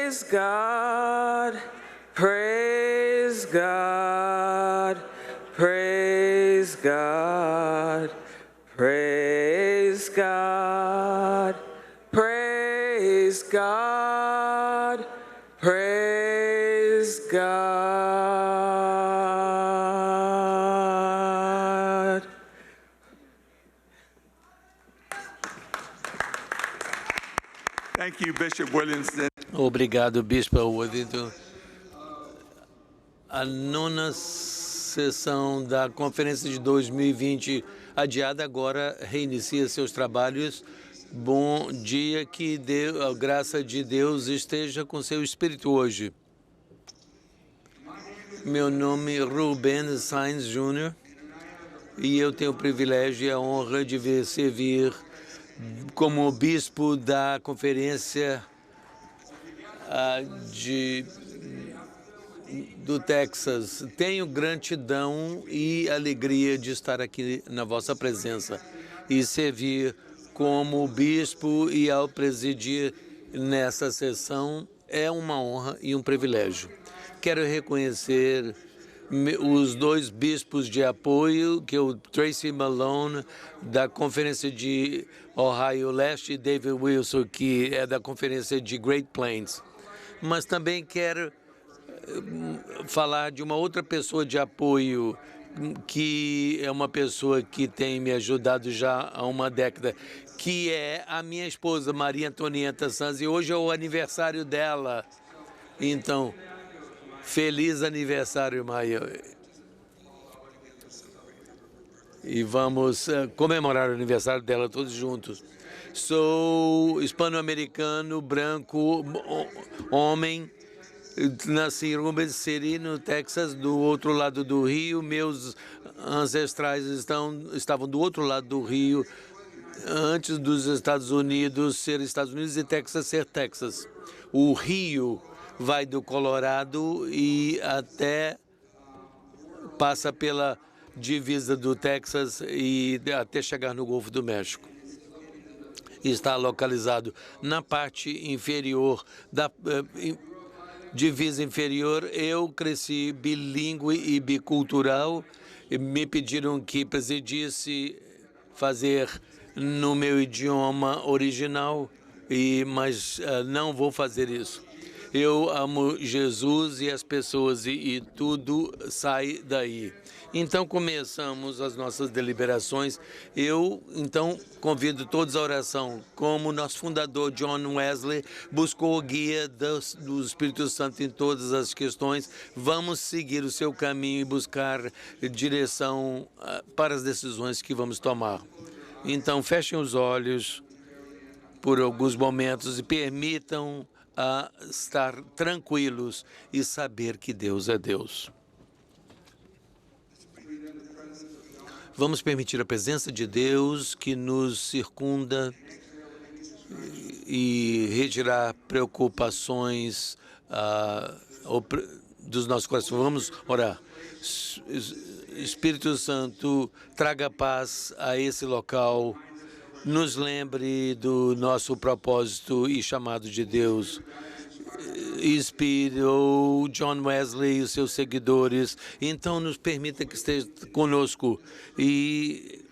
God, praise God, praise God, praise God, praise God, praise God. Thank you, Bishop Williamson. Obrigado, Bispo Worthington. A nona sessão da Conferência de 2020 adiada agora reinicia seus trabalhos. Bom dia, que a graça de Deus esteja com seu espírito hoje. Meu nome é Rubens Sainz Jr. e eu tenho o privilégio e a honra de servir como bispo da Conferência do Texas. Tenho gratidão e alegria de estar aqui na vossa presença e servir como bispo, e ao presidir nessa sessão é uma honra e um privilégio. Quero reconhecer os dois bispos de apoio, que é o Tracy Malone, da Conferência de Ohio Leste, e David Wilson, que é da Conferência de Great Plains. Mas também quero falar de uma outra pessoa de apoio, que é uma pessoa que tem me ajudado já há uma década, que é a minha esposa, Maria Antonieta Sanz, e hoje é o aniversário dela. Então, feliz aniversário, Maia. E vamos comemorar o aniversário dela todos juntos. Sou hispano-americano, branco, homem. Nasci em Ruben City, no Texas, do outro lado do rio. Meus ancestrais estavam do outro lado do rio, antes dos Estados Unidos ser Estados Unidos e Texas ser Texas. O rio vai do Colorado e passa pela divisa do Texas e até chegar no Golfo do México. Está localizado na parte inferior da divisa inferior. Eu cresci bilíngue e bicultural. Me pediram que presidisse fazer no meu idioma original, mas não vou fazer isso. Eu amo Jesus e as pessoas e tudo sai daí. Então, começamos as nossas deliberações. Eu, então, convido todos à oração. Como nosso fundador, John Wesley, buscou o guia do Espírito Santo em todas as questões, vamos seguir o seu caminho e buscar direção para as decisões que vamos tomar. Então, fechem os olhos por alguns momentos e permitam estar tranquilos e saber que Deus é Deus. Vamos permitir a presença de Deus que nos circunda e retirar preocupações dos nossos corações. Vamos orar. Espírito Santo, traga paz a esse local. Nos lembre do nosso propósito e chamado de Deus. Inspirou John Wesley e os seus seguidores, então nos permita que esteja conosco e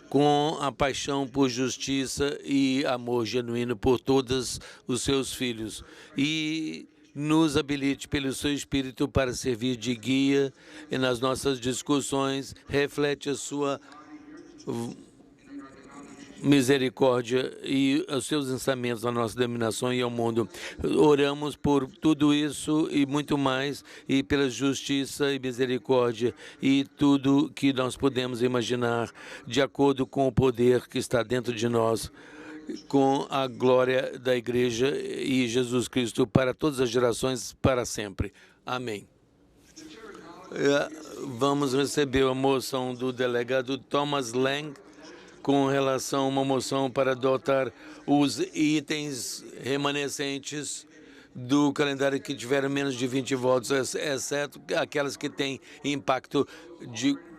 com a paixão por justiça e amor genuíno por todos os seus filhos, e nos habilite pelo seu Espírito para servir de guia e nas nossas discussões, reflete a sua misericórdia e os seus ensinamentos à nossa dominação e ao mundo. Oramos por tudo isso e muito mais, e pela justiça e misericórdia e tudo que nós podemos imaginar, de acordo com o poder que está dentro de nós, com a glória da Igreja e Jesus Cristo para todas as gerações, para sempre. Amém. Vamos receber a moção do delegado Thomas Lang, com relação a uma moção para adotar os itens remanescentes do calendário que tiveram menos de 20 votos, exceto aquelas que têm impacto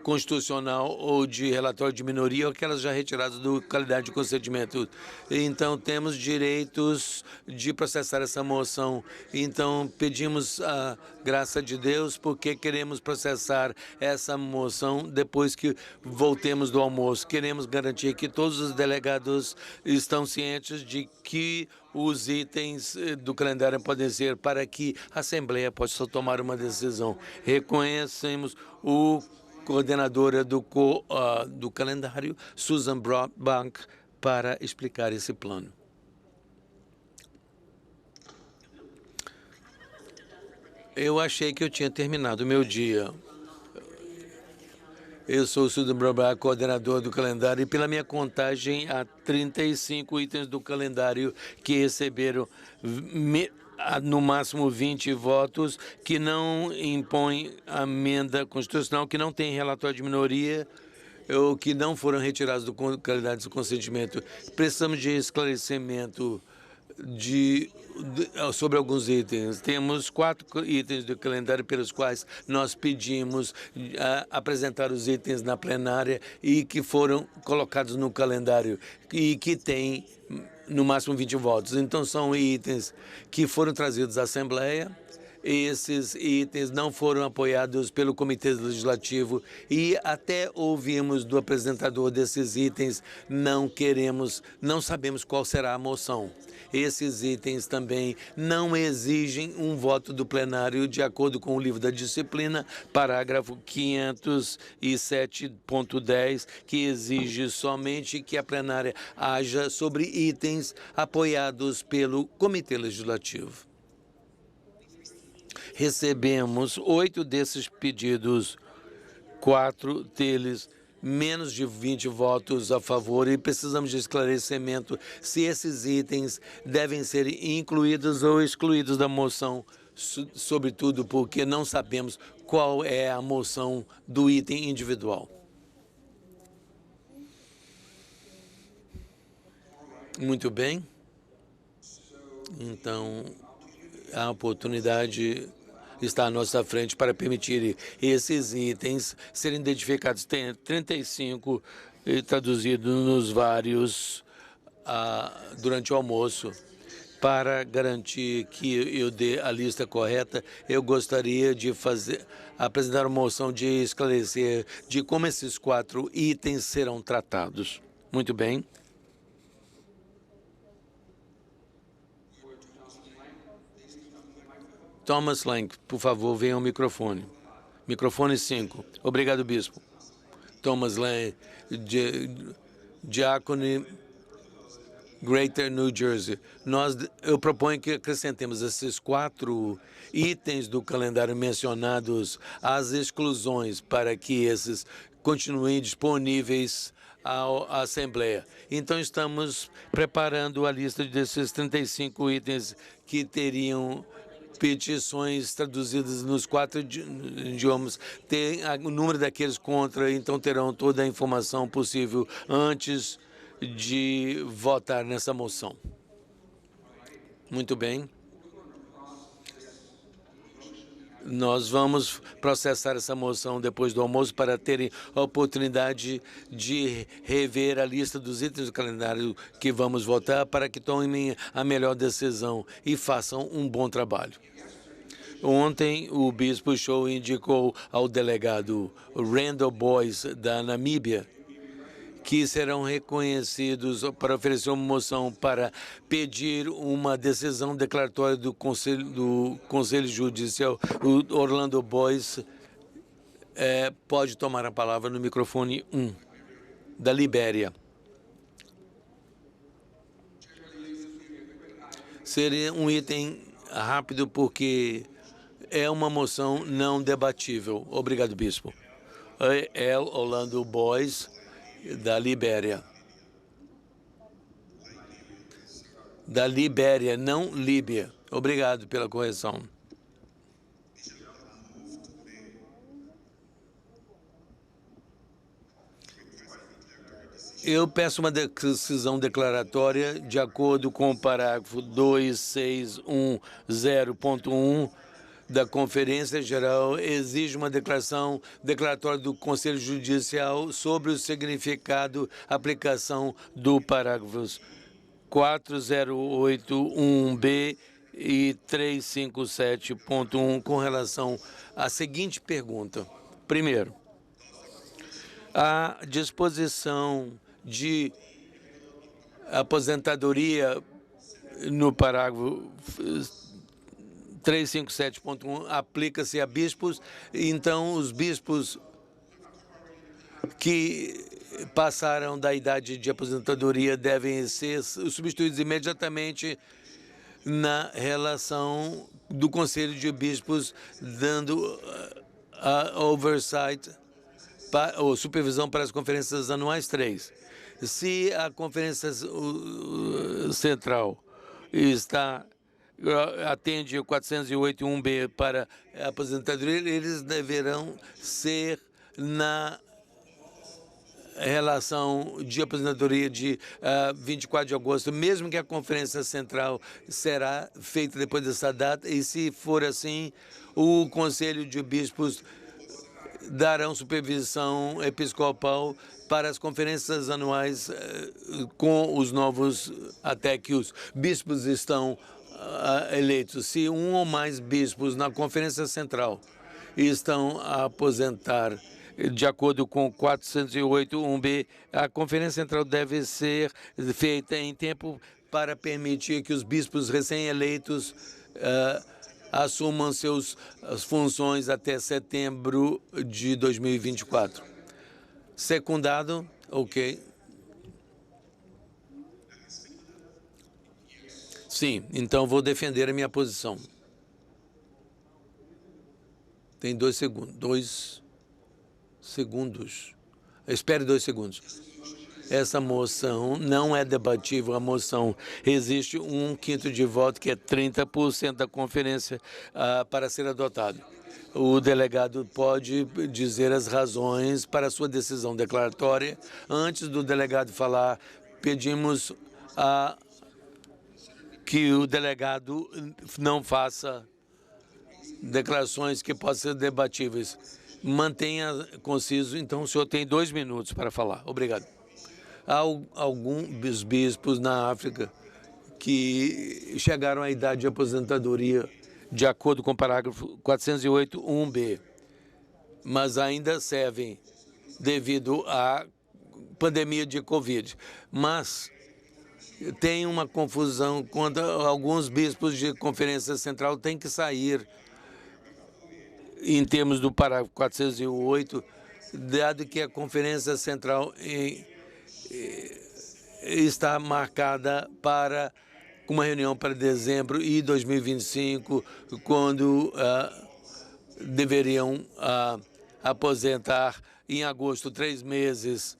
constitucional ou de relatório de minoria, ou aquelas já retiradas do calendário de concedimento. Então, temos direitos de processar essa moção. Então, pedimos a graça de Deus, porque queremos processar essa moção depois que voltemos do almoço. Queremos garantir que todos os delegados estão cientes de que os itens do calendário podem ser para que a Assembleia possa tomar uma decisão. Reconhecemos o coordenadora do calendário, Susan Broadbank, para explicar esse plano. Eu achei que eu tinha terminado o meu dia. Eu sou o Susan Broadbank, coordenador do calendário, e pela minha contagem, há 35 itens do calendário que receberam no máximo 20 votos, que não impõem amenda constitucional, que não tem relatório de minoria, ou que não foram retirados do calendário de consentimento. Precisamos de esclarecimento sobre alguns itens. Temos 4 itens do calendário pelos quais nós pedimos apresentar os itens na plenária e que foram colocados no calendário e que têm no máximo 20 votos. Então, são itens que foram trazidos à Assembleia. Esses itens não foram apoiados pelo Comitê Legislativo e até ouvimos do apresentador desses itens, não sabemos qual será a moção. Esses itens também não exigem um voto do plenário de acordo com o livro da disciplina, parágrafo 507.10, que exige somente que a plenária haja sobre itens apoiados pelo Comitê Legislativo. Recebemos 8 desses pedidos, 4 deles menos de 20 votos a favor, e precisamos de esclarecimento se esses itens devem ser incluídos ou excluídos da moção, sobretudo porque não sabemos qual é a moção do item individual. Muito bem. Então, a oportunidade está à nossa frente para permitir esses itens serem identificados. Tem 35 traduzidos nos vários durante o almoço. Para garantir que eu dê a lista correta, eu gostaria de apresentar uma moção de esclarecer de como esses 4 itens serão tratados. Muito bem. Thomas Lang, por favor, venha ao microfone. Microfone 5. Obrigado, Bispo. Thomas Lang, Diácono, Greater New Jersey. Eu proponho que acrescentemos esses 4 itens do calendário mencionados às exclusões para que esses continuem disponíveis à Assembleia. Então, estamos preparando a lista desses 35 itens que teriam petições traduzidas nos 4 idiomas. Tem o número daqueles contra, então terão toda a informação possível antes de votar nessa moção. Muito bem. Nós vamos processar essa moção depois do almoço para terem a oportunidade de rever a lista dos itens do calendário que vamos votar para que tomem a melhor decisão e façam um bom trabalho. Ontem, o Bispo Show indicou ao delegado Randall Boyce, da Namíbia, que serão reconhecidos para oferecer uma moção para pedir uma decisão declaratória do Conselho Judicial. O Orlando Boyce pode tomar a palavra no microfone 1, da Libéria. Seria um item rápido porque é uma moção não debatível. Obrigado, Bispo. Orlando Boyce, da Libéria. Da Libéria, não Líbia. Obrigado pela correção. Eu peço uma decisão declaratória de acordo com o parágrafo 2610.1 da Conferência Geral exige uma declaratória do Conselho Judicial sobre o significado, aplicação do parágrafos 4081B e 357.1 com relação à seguinte pergunta. Primeiro, a disposição de aposentadoria no parágrafo 357.1 aplica-se a bispos, então os bispos que passaram da idade de aposentadoria devem ser substituídos imediatamente na relação do Conselho de Bispos, dando oversight ou supervisão para as conferências anuais 3. Se a Conferência Central atende o 408.1b para a aposentadoria, eles deverão ser na relação de aposentadoria de 24 de agosto, mesmo que a Conferência Central será feita depois dessa data, e se for assim, o Conselho de Bispos darão supervisão episcopal para as conferências anuais com os novos, até que os bispos estão eleitos. Se um ou mais bispos na Conferência Central estão a aposentar de acordo com 408.1b, a Conferência Central deve ser feita em tempo para permitir que os bispos recém-eleitos assumam suas funções até setembro de 2024. Secundado, ok. Sim, então vou defender a minha posição. Tem 2 segundos. 2 segundos. Espere 2 segundos. Essa moção não é debatível. A moção existe 1/5 de voto, que é 30% da conferência para ser adotado. O delegado pode dizer as razões para a sua decisão declaratória. Antes do delegado falar, pedimos que o delegado não faça declarações que possam ser debatíveis. Mantenha conciso. Então, o senhor tem 2 minutos para falar. Obrigado. Há alguns bispos na África que chegaram à idade de aposentadoria de acordo com o parágrafo 408.1b, mas ainda servem devido à pandemia de Covid. Mas tem uma confusão quando alguns bispos de Conferência Central têm que sair em termos do parágrafo 408, dado que a Conferência Central está marcada para uma reunião para dezembro e 2025, quando deveriam aposentar em agosto 3 meses,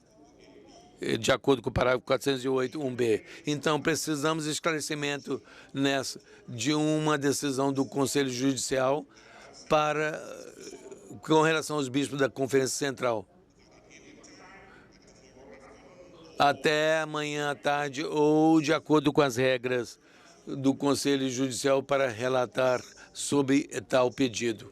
de acordo com o parágrafo 408.1b. Então, precisamos de esclarecimento de uma decisão do Conselho Judicial com relação aos bispos da Conferência Central. Até amanhã à tarde ou de acordo com as regras do Conselho Judicial para relatar sobre tal pedido.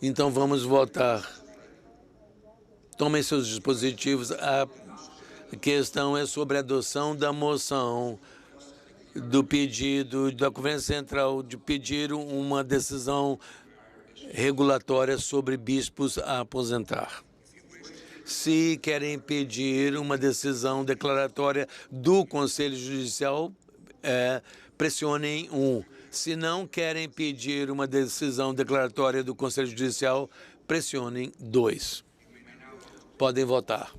Então vamos votar. Tomem seus dispositivos. A questão é sobre a adoção da moção do pedido da Conferência Central de pedir uma decisão regulatória sobre bispos a aposentar. Se querem pedir uma decisão declaratória do Conselho Judicial, pressionem 1. Se não querem pedir uma decisão declaratória do Conselho Judicial, pressionem 2. Podem votar.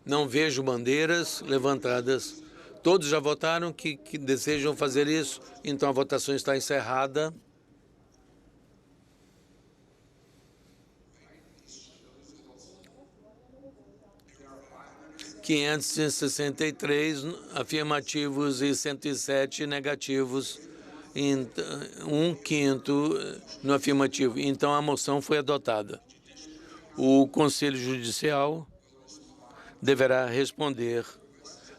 Não vejo bandeiras levantadas. Todos já votaram que desejam fazer isso? Então a votação está encerrada. ...563 afirmativos e 107 negativos, um quinto no afirmativo. Então, a moção foi adotada. O Conselho Judicial deverá responder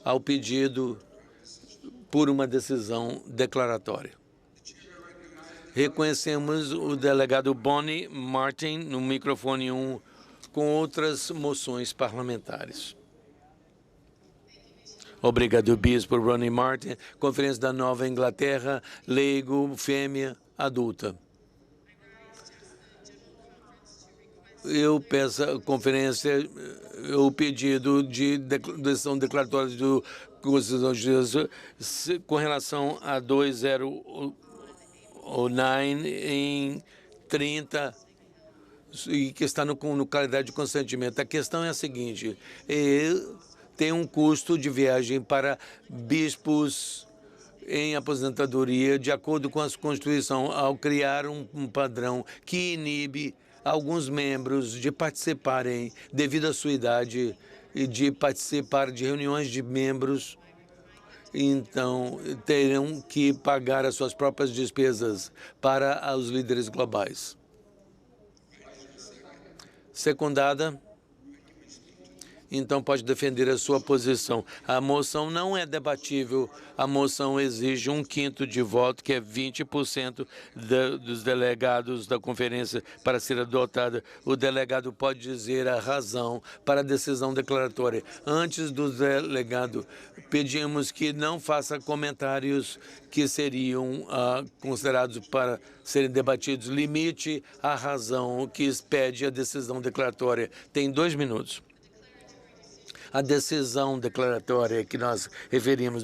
ao pedido por uma decisão declaratória. Reconhecemos o delegado Bonnie Martin no microfone 1 com outras moções parlamentares. Obrigado, Bispo Ronnie Martin. Conferência da Nova Inglaterra, leigo, fêmea, adulta. Eu peço à conferência o pedido de decisão declaratória do Conselho de Justiça com relação a 2009 em 30 e que está no calendário de consentimento. A questão é a seguinte: tem um custo de viagem para bispos em aposentadoria, de acordo com a Constituição, ao criar um padrão que inibe alguns membros de participarem, devido à sua idade, e de participar de reuniões de membros. Então, terão que pagar as suas próprias despesas para os líderes globais. Secundada. Então, pode defender a sua posição. A moção não é debatível. A moção exige um quinto de voto, que é 20% dos delegados da conferência para ser adotada. O delegado pode dizer a razão para a decisão declaratória. Antes do delegado, pedimos que não faça comentários que seriam considerados para serem debatidos. Limite a razão que pede a decisão declaratória. Tem 2 minutos. A decisão declaratória que nós referimos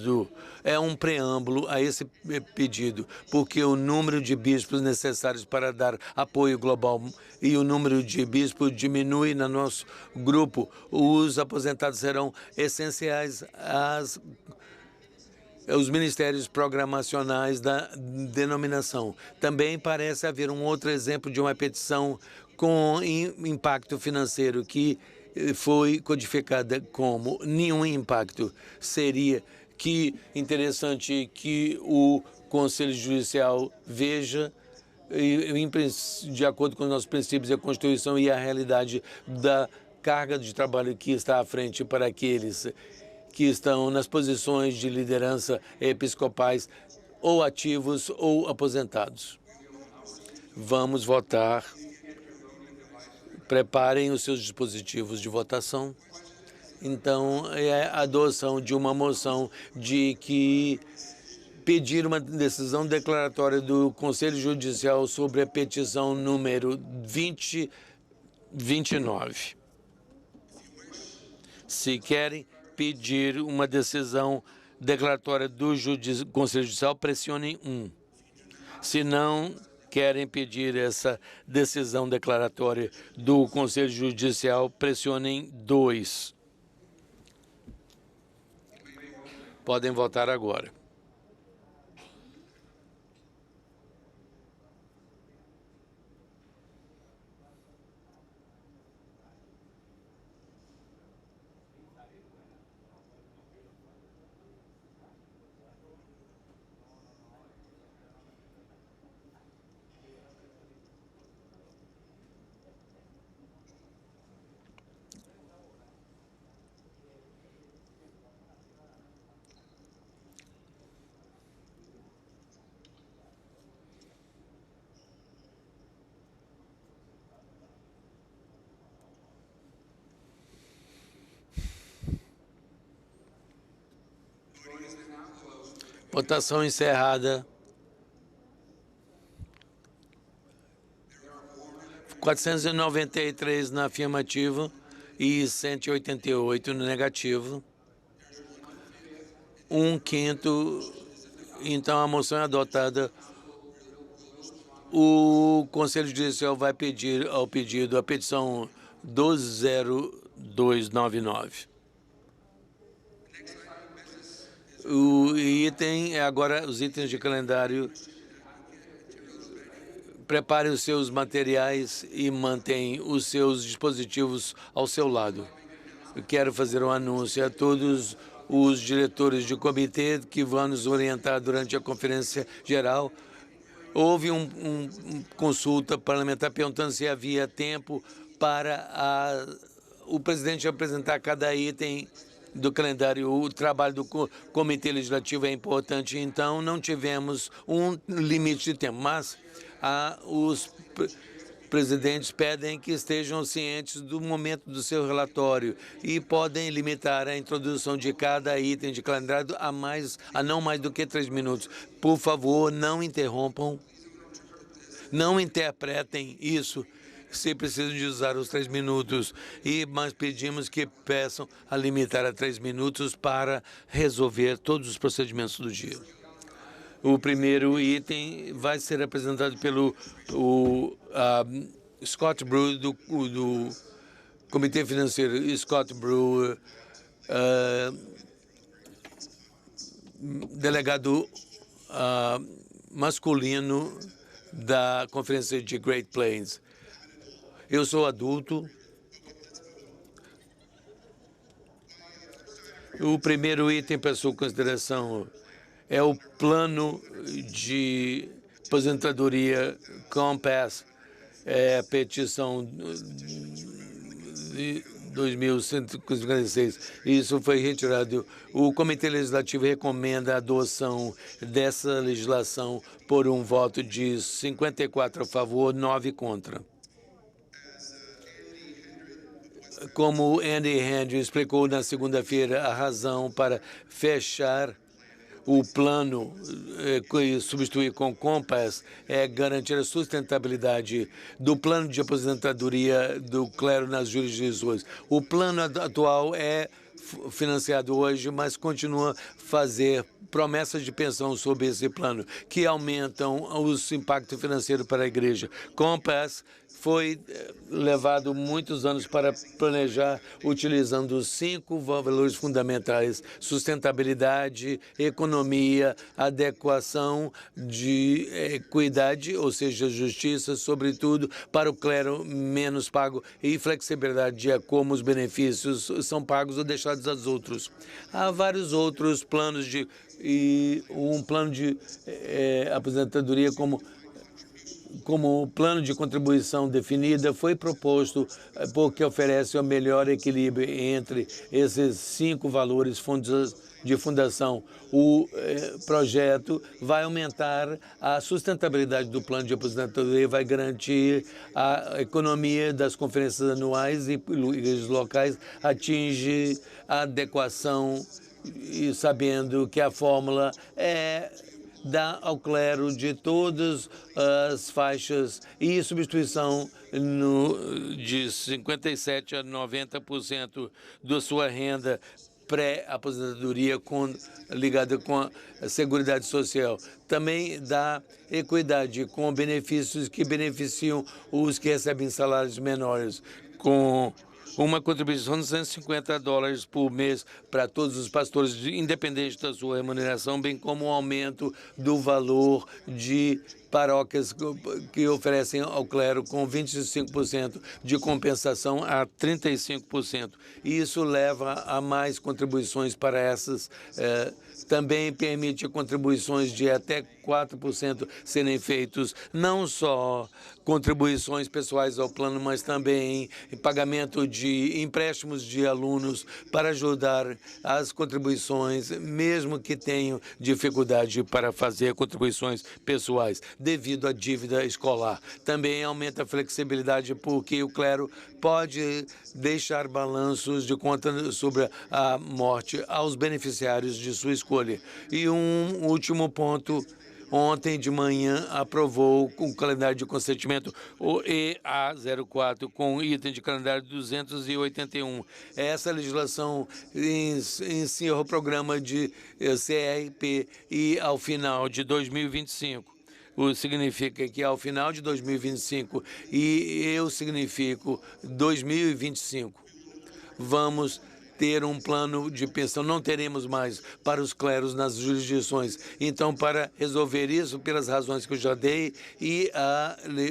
é um preâmbulo a esse pedido, porque o número de bispos necessários para dar apoio global e o número de bispos diminui no nosso grupo. Os aposentados serão essenciais aos ministérios programacionais da denominação. Também parece haver um outro exemplo de uma petição com impacto financeiro que foi codificada como nenhum impacto. Seria interessante que o Conselho Judicial veja, de acordo com os nossos princípios e a Constituição e a realidade da carga de trabalho que está à frente para aqueles que estão nas posições de liderança episcopais, ou ativos ou aposentados. Vamos votar. Preparem os seus dispositivos de votação. Então, é a adoção de uma moção de que pedir uma decisão declaratória do Conselho Judicial sobre a petição número 2029. Se querem pedir uma decisão declaratória do Conselho Judicial, pressionem 1. Se não querem pedir essa decisão declaratória do Conselho Judicial, pressionem 2. Podem votar agora. Votação encerrada. 493 na afirmativa e 188 no negativo. Um quinto. Então, a moção é adotada. O Conselho Judicial vai pedir a petição 20299. O item, agora os itens de calendário. Prepare os seus materiais e mantenha os seus dispositivos ao seu lado. Eu quero fazer um anúncio a todos os diretores de comitê que vão nos orientar durante a conferência geral. Houve uma consulta parlamentar perguntando se havia tempo para o presidente apresentar cada item do calendário. O trabalho do Comitê Legislativo é importante, então não tivemos um limite de tempo, mas os presidentes pedem que estejam cientes do momento do seu relatório e podem limitar a introdução de cada item de calendário a não mais do que 3 minutos. Por favor, não interrompam, não interpretem isso se precisam de usar os 3 minutos, mas pedimos que peçam a limitar a 3 minutos para resolver todos os procedimentos do dia. O primeiro item vai ser apresentado pelo Scott Brewer, do Comitê Financeiro. Scott Brewer, delegado masculino da Conferência de Great Plains. Eu sou adulto. O primeiro item para sua consideração é o plano de aposentadoria Compass, a petição de 2156. Isso foi retirado. O Comitê Legislativo recomenda a adoção dessa legislação por um voto de 54 a favor, 9 contra. Como Andy Henry explicou na segunda-feira, a razão para fechar o plano que substituir com Compass é garantir a sustentabilidade do plano de aposentadoria do clero nas jurisdições. O plano atual é financiado hoje, mas continua a fazer promessas de pensão sobre esse plano, que aumentam o impacto financeiro para a igreja. Compass foi levado muitos anos para planejar utilizando os 5 valores fundamentais: sustentabilidade, economia, adequação de equidade, ou seja, justiça, sobretudo para o clero menos pago, e flexibilidade de como os benefícios são pagos ou deixados aos outros. Há vários outros planos e um plano de aposentadoria como plano de contribuição definida foi proposto porque oferece o melhor equilíbrio entre esses 5 valores de fundação. O projeto vai aumentar a sustentabilidade do plano de aposentadoria, vai garantir a economia das conferências anuais e igrejas locais, atinge a adequação e sabendo que a fórmula dá ao clero de todas as faixas e substituição de 57% a 90% da sua renda pré-aposentadoria ligada com a Seguridade Social. Também dá equidade com benefícios que beneficiam os que recebem salários menores, com uma contribuição de $150 por mês para todos os pastores, independente da sua remuneração, bem como o aumento do valor de paróquias que oferecem ao clero com 25% de compensação a 35%. E isso leva a mais contribuições para essas. Também permite contribuições de até 4% serem feitos, não só contribuições pessoais ao plano, mas também pagamento de empréstimos de alunos para ajudar as contribuições, mesmo que tenham dificuldade para fazer contribuições pessoais devido à dívida escolar. Também aumenta a flexibilidade porque o clero pode deixar balanços de conta sobre a morte aos beneficiários de sua escolha. E um último ponto: ontem de manhã aprovou o calendário de consentimento, o EA04, com item de calendário 281. Essa legislação encerra o programa de CRP e ao final de 2025. Significa que ao final de 2025, e eu significo 2025, vamos ter um plano de pensão. Não teremos mais para os clérigos nas jurisdições. Então, para resolver isso, pelas razões que eu já dei, e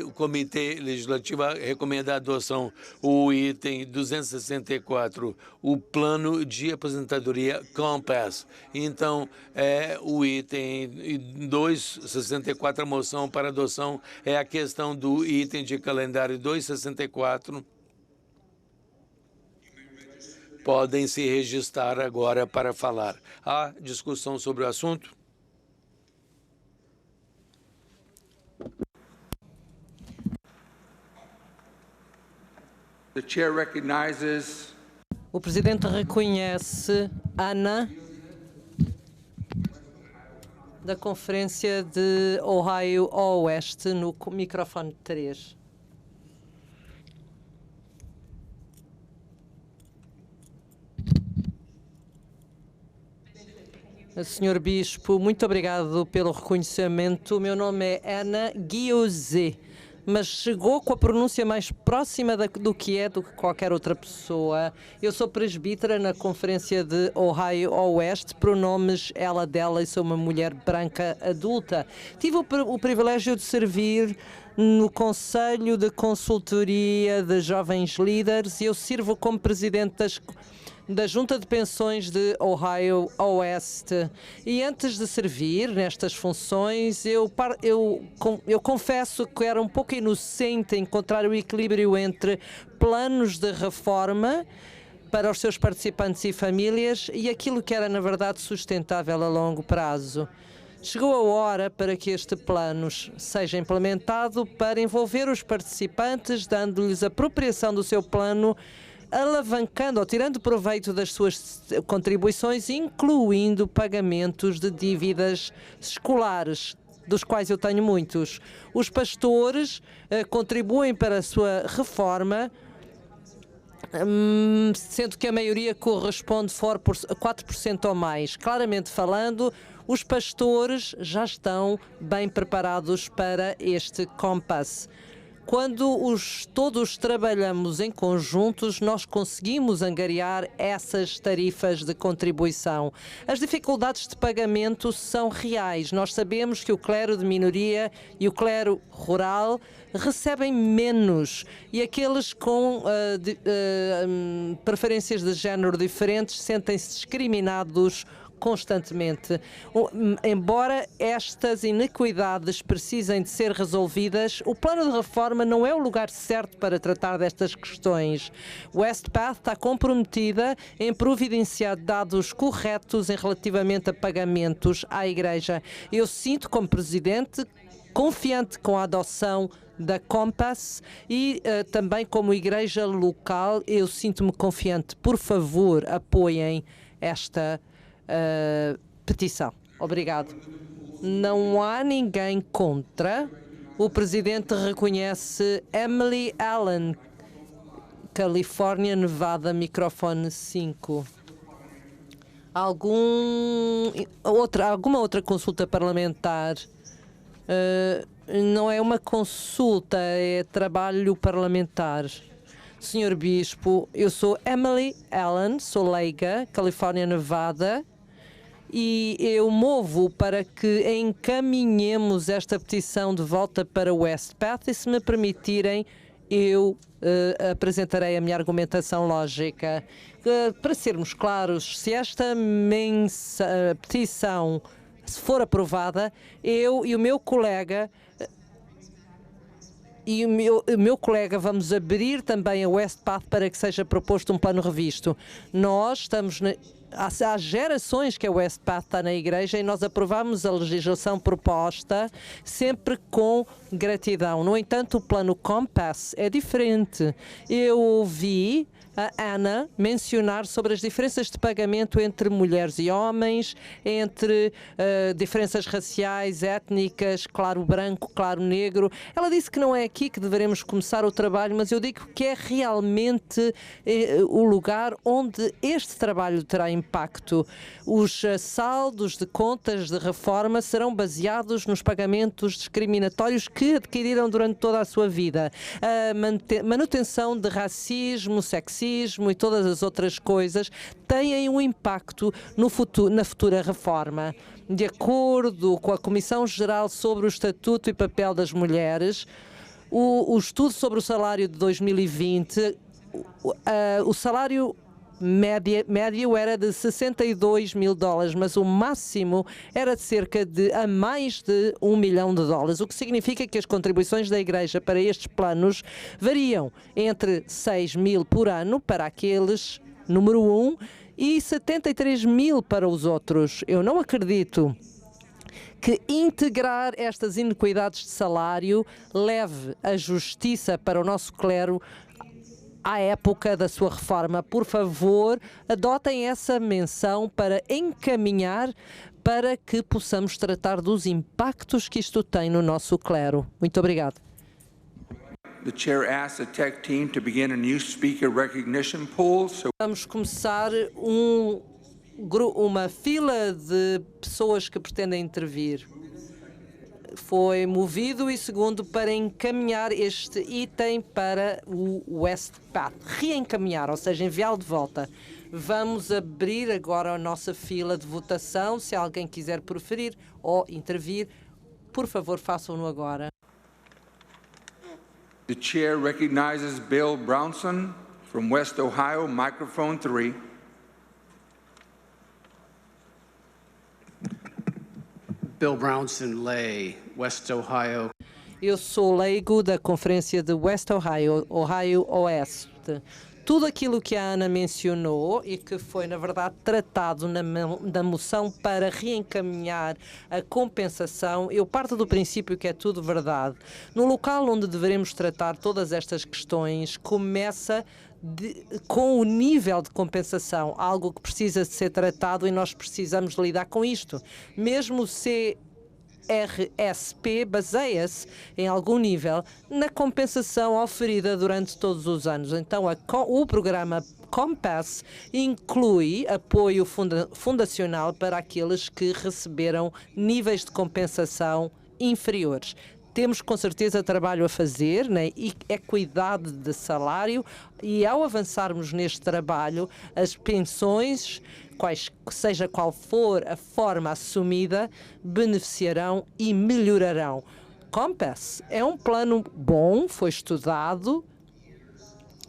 o Comitê Legislativo recomenda a adoção, o item 264, o plano de aposentadoria Compass. Então, o item 264, a moção para adoção, é a questão do item de calendário 264. Podem se registrar agora para falar. Há discussão sobre o assunto? The chair recognizes O presidente reconhece Ana, da Conferência de Ohio Oeste, no microfone 3. Senhor Bispo, muito obrigado pelo reconhecimento. O meu nome é Ana Guiozé, mas chegou com a pronúncia mais próxima do que qualquer outra pessoa. Eu sou presbítera na Conferência de Ohio Oeste, pronomes ela, dela, e sou uma mulher branca adulta. Tive o privilégio de servir no Conselho de Consultoria de Jovens Líderes e eu sirvo como presidente da Junta de Pensões de Ohio Oeste. E antes de servir nestas funções, eu confesso que era um pouco inocente encontrar o equilíbrio entre planos de reforma para os seus participantes e famílias e aquilo que era, na verdade, sustentável a longo prazo. Chegou a hora para que este plano seja implementado para envolver os participantes, dando-lhes a apropriação do seu plano, alavancando ou tirando proveito das suas contribuições, incluindo pagamentos de dívidas escolares, dos quais eu tenho muitos. Os pastores contribuem para a sua reforma, sendo que a maioria corresponde a 4% ou mais. Claramente falando, os pastores já estão bem preparados para este Compass. Quando todos trabalhamos em conjuntos, nós conseguimos angariar essas tarifas de contribuição. As dificuldades de pagamento são reais. Nós sabemos que o clero de minoria e o clero rural recebem menos e aqueles com preferências de género diferentes sentem-se discriminados constantemente. Embora estas inequidades precisem de ser resolvidas, o plano de reforma não é o lugar certo para tratar destas questões. Westpath está comprometida em providenciar dados corretos relativamente a pagamentos à Igreja. Eu sinto, como presidente, confiante com a adoção da Compass e também como igreja local, eu sinto-me confiante. Por favor, apoiem esta petição. Obrigado. Não há ninguém contra. O presidente reconhece Emily Allen, Califórnia, Nevada, microfone 5. Alguma outra consulta parlamentar? Não é uma consulta, é trabalho parlamentar. Senhor Bispo, eu sou Emily Allen, sou leiga, Califórnia, Nevada, e eu movo para que encaminhemos esta petição de volta para o Westpath e, se me permitirem, eu apresentarei a minha argumentação lógica. Para sermos claros, se esta petição for aprovada, eu e o meu colega vamos abrir também a Westpath para que seja proposto um plano revisto. Nós estamos há gerações que a Westpath está na Igreja e nós aprovamos a legislação proposta sempre com gratidão. No entanto, o plano Compass é diferente. Eu ouvi a Ana mencionar sobre as diferenças de pagamento entre mulheres e homens, entre diferenças raciais, étnicas, claro branco, claro negro. Ela disse que não é aqui que devemos começar o trabalho, mas eu digo que é realmente o lugar onde este trabalho terá impacto. Os saldos de contas de reforma serão baseados nos pagamentos discriminatórios que adquiriram durante toda a sua vida. A manutenção de racismo, sexismo, racismo e todas as outras coisas têm um impacto na futura reforma. De acordo com a Comissão Geral sobre o Estatuto e Papel das Mulheres, o estudo sobre o salário de 2020, o salário médio era de $62 mil, mas o máximo era de cerca de a mais de $1 milhão, o que significa que as contribuições da Igreja para estes planos variam entre 6 mil por ano para aqueles, número 1, e 73 mil para os outros. Eu não acredito que integrar estas inequidades de salário leve a justiça para o nosso clero à época da sua reforma. Por favor, adotem essa menção para encaminhar para que possamos tratar dos impactos que isto tem no nosso clero. Muito obrigado. The chair asks the tech team to begin a new speaker recognition pool. Vamos começar uma fila de pessoas que pretendem intervir. Foi movido e segundo para encaminhar este item para o Westpath. Reencaminhar, ou seja, enviá-lo de volta. Vamos abrir agora a nossa fila de votação. Se alguém quiser proferir ou intervir, por favor, façam-no agora. The chair recognizes Bill Brownson from West Ohio, microphone 3. Bill Brownson, lay, West Ohio. Eu sou leigo da Conferência de West Ohio, Ohio Oeste. Tudo aquilo que a Ana mencionou e que foi, na verdade, tratado na moção para reencaminhar a compensação, eu parto do princípio que é tudo verdade. No local onde devemos tratar todas estas questões, começa com o nível de compensação, algo que precisa de ser tratado e nós precisamos lidar com isto. Mesmo o CRSP baseia-se em algum nível na compensação oferida durante todos os anos. Então, o programa Compass inclui apoio fundacional para aqueles que receberam níveis de compensação inferiores. Temos com certeza trabalho a fazer na equidade de salário e ao avançarmos neste trabalho, as pensões, seja qual for a forma assumida, beneficiarão e melhorarão. Compass é um plano bom, foi estudado,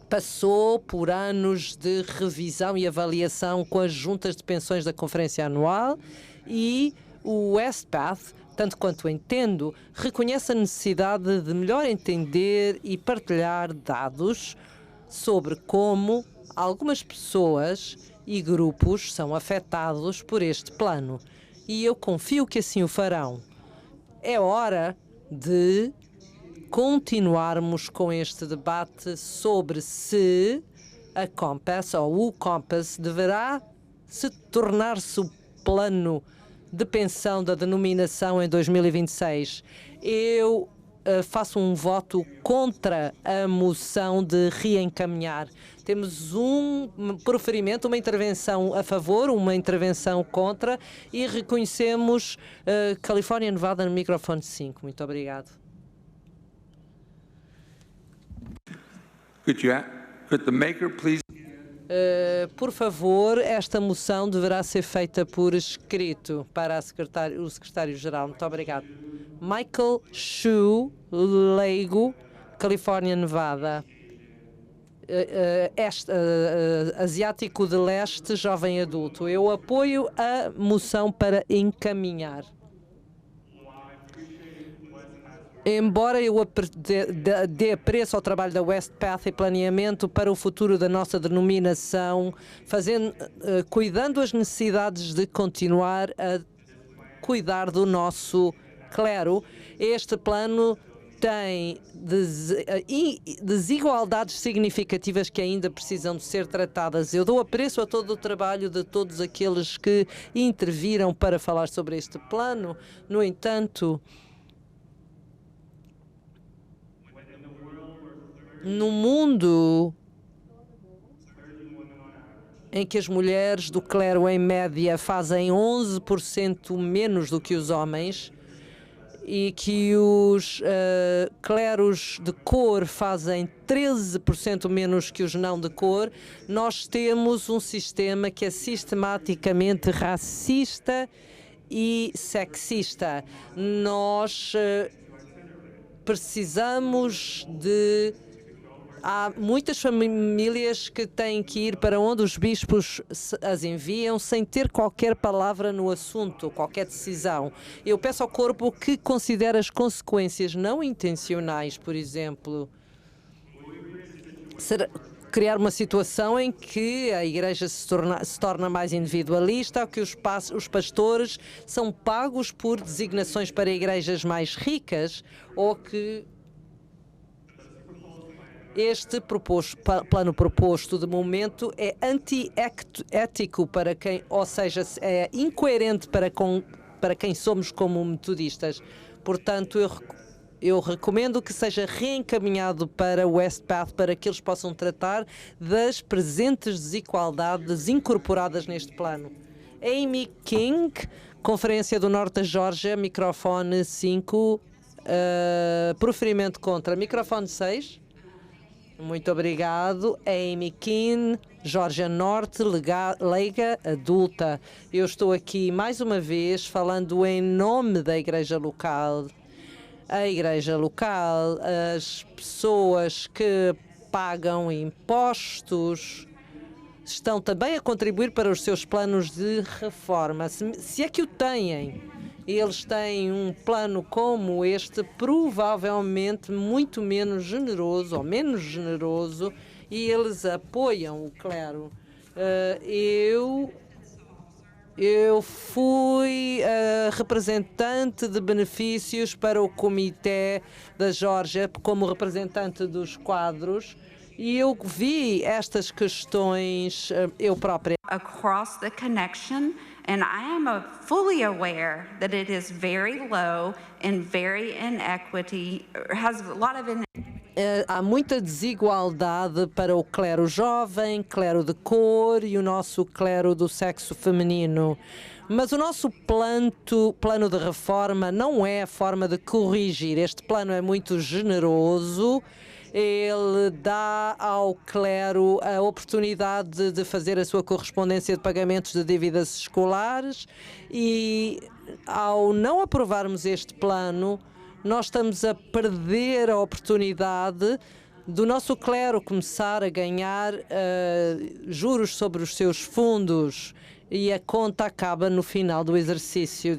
passou por anos de revisão e avaliação com as juntas de pensões da Conferência Anual e o Westpath, tanto quanto entendo, reconhece a necessidade de melhor entender e partilhar dados sobre como algumas pessoas e grupos são afetados por este plano. E eu confio que assim o farão. É hora de continuarmos com este debate sobre se a Compass ou o Compass deverá se tornar-se o plano de pensão da denominação em 2026. Eu faço um voto contra a moção de reencaminhar. Temos um proferimento, uma intervenção a favor, uma intervenção contra e reconhecemos Califórnia, Nevada no microfone 5. Muito obrigado. Could the maker please? Por favor, esta moção deverá ser feita por escrito para o secretário-geral. Muito obrigado. Michael Shu, leigo, Califórnia, Nevada. Asiático de leste, jovem adulto. Eu apoio a moção para encaminhar. Embora eu dê apreço ao trabalho da Westpath e planeamento para o futuro da nossa denominação, cuidando as necessidades de continuar a cuidar do nosso clero, este plano tem desigualdades significativas que ainda precisam de ser tratadas. Eu dou apreço a todo o trabalho de todos aqueles que interviram para falar sobre este plano. No entanto, no mundo em que as mulheres do clero, em média, fazem 11% menos do que os homens, e que os cleros de cor fazem 13% menos que os não de cor, nós temos um sistema que é sistematicamente racista e sexista. Nós precisamos de... Há muitas famílias que têm que ir para onde os bispos as enviam sem ter qualquer palavra no assunto, qualquer decisão. Eu peço ao corpo que considere as consequências não intencionais, por exemplo, criar uma situação em que a igreja se torna mais individualista, ou que os pastores são pagos por designações para igrejas mais ricas, ou que este plano proposto de momento é antiético para quem, ou seja, é incoerente para quem somos como metodistas. Portanto, eu recomendo que seja reencaminhado para o Westpath para que eles possam tratar das presentes desigualdades incorporadas neste plano. Amy King, Conferência do Norte da Geórgia, microfone 5, proferimento contra. Microfone 6. Muito obrigado. Amy Keane, Geórgia Norte, leiga adulta. Eu estou aqui mais uma vez falando em nome da igreja local. A igreja local, as pessoas que pagam impostos, estão também a contribuir para os seus planos de reforma. Se é que o têm. Eles têm um plano como este, provavelmente muito menos generoso ou menos generoso, e eles apoiam o clero. Eu fui representante de benefícios para o Comitê da Geórgia como representante dos quadros, e eu vi estas questões eu própria. Across the connection, and I am fully aware that it is very low and very inequity, has a lot of há muita desigualdade para o clero jovem, clero de cor e o nosso clero do sexo feminino. Mas o nosso plano de reforma não é a forma de corrigir. Este plano é muito generoso. Ele dá ao clero a oportunidade de fazer a sua correspondência de pagamentos de dívidas escolares, e ao não aprovarmos este plano, nós estamos a perder a oportunidade do nosso clero começar a ganhar juros sobre os seus fundos, e a conta acaba no final do exercício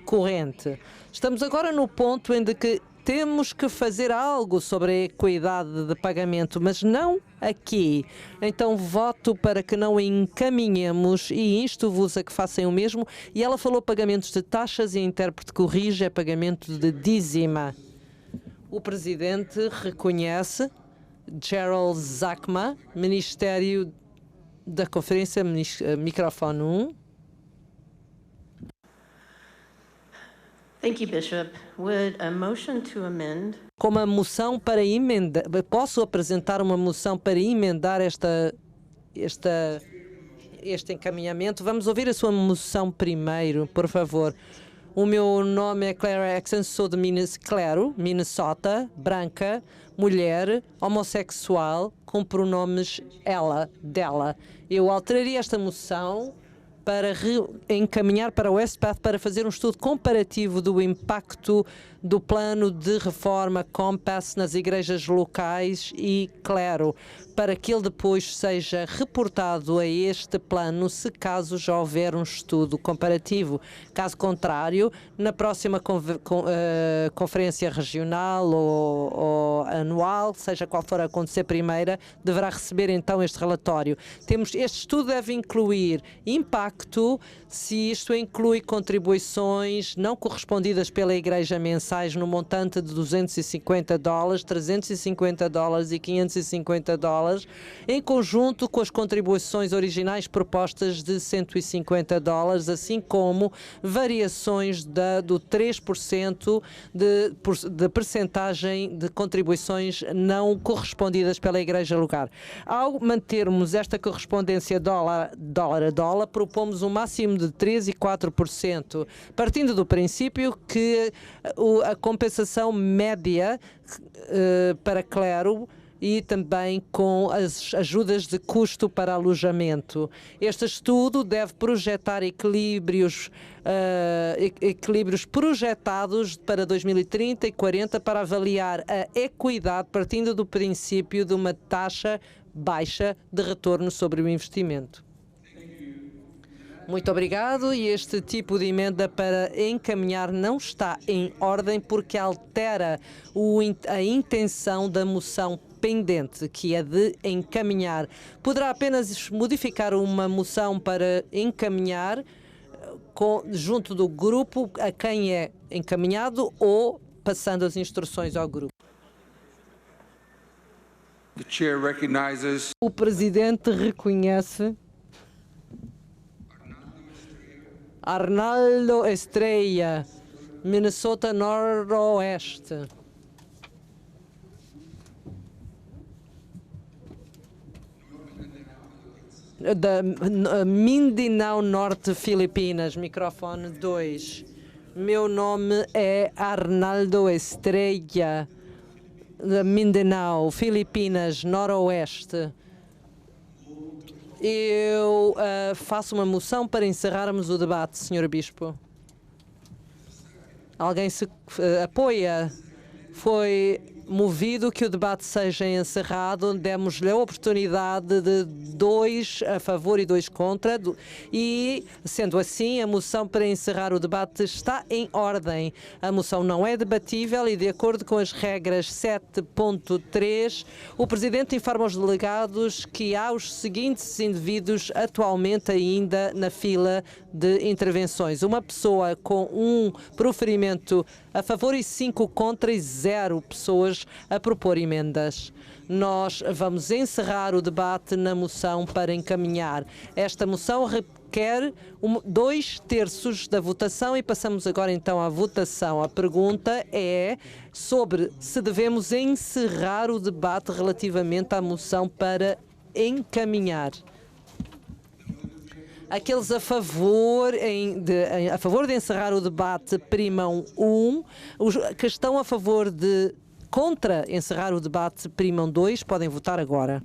corrente. Estamos agora no ponto em que temos que fazer algo sobre a equidade de pagamento, mas não aqui. Então voto para que não encaminhemos, e insto-vos a que façam o mesmo. E ela falou pagamentos de taxas, e a intérprete corrige, é pagamento de dízima. O presidente reconhece Gerald Zachma, Ministério da Conferência, microfone 1. Thank you, Bishop. Would a motion to amend? Com uma moção para emendar, posso apresentar uma moção para emendar este encaminhamento? Vamos ouvir a sua moção primeiro, por favor. O meu nome é Claire Exon, sou de Minnesota, branca, mulher, homossexual, com pronomes ela, dela. Eu alteraria esta moção para encaminhar para o Westpath para fazer um estudo comparativo do impacto do plano de reforma Compass nas igrejas locais e clero, para que ele depois seja reportado a este plano, se caso já houver um estudo comparativo. Caso contrário, na próxima conferência regional ou anual, seja qual for a acontecer primeira, deverá receber então este relatório. Este estudo deve incluir impacto, se isto inclui contribuições não correspondidas pela igreja mensais no montante de $250, $350 e $550, em conjunto com as contribuições originais propostas de $150, assim como variações do 3% de percentagem de contribuições não correspondidas pela igreja local. Ao mantermos esta correspondência dólar a dólar, propomos somos um máximo de 3% e 4%, partindo do princípio que a compensação média para clero e também com as ajudas de custo para alojamento. Este estudo deve projetar equilíbrios projetados para 2030 e 40 para avaliar a equidade, partindo do princípio de uma taxa baixa de retorno sobre o investimento. Muito obrigado. E este tipo de emenda para encaminhar não está em ordem porque altera a intenção da moção pendente, que é de encaminhar. Poderá apenas modificar uma moção para encaminhar junto do grupo a quem é encaminhado ou passando as instruções ao grupo. The chair recognizes O presidente reconhece Arnaldo Estrella, Minnesota Noroeste. Da Mindanao Norte, Filipinas, microfone 2. Meu nome é Arnaldo Estrella, da Mindanao, Filipinas, Noroeste. Eu faço uma moção para encerrarmos o debate, Sr. Bispo. Alguém se apoia? Foi movido que o debate seja encerrado. Demos-lhe a oportunidade de 2 a favor e 2 contra. E, sendo assim, a moção para encerrar o debate está em ordem. A moção não é debatível e, de acordo com as regras 7.3, o Presidente informa os delegados que há os seguintes indivíduos atualmente ainda na fila de intervenções. Uma pessoa com um proferimento a favor e 5 contra e 0 pessoas a propor emendas. Nós vamos encerrar o debate na moção para encaminhar. Esta moção requer 2/3 da votação e passamos agora então à votação. A pergunta é sobre se devemos encerrar o debate relativamente à moção para encaminhar. Aqueles a favor de encerrar o debate primam 1. Os que estão a favor de contra encerrar o debate primam 2. Podem votar agora.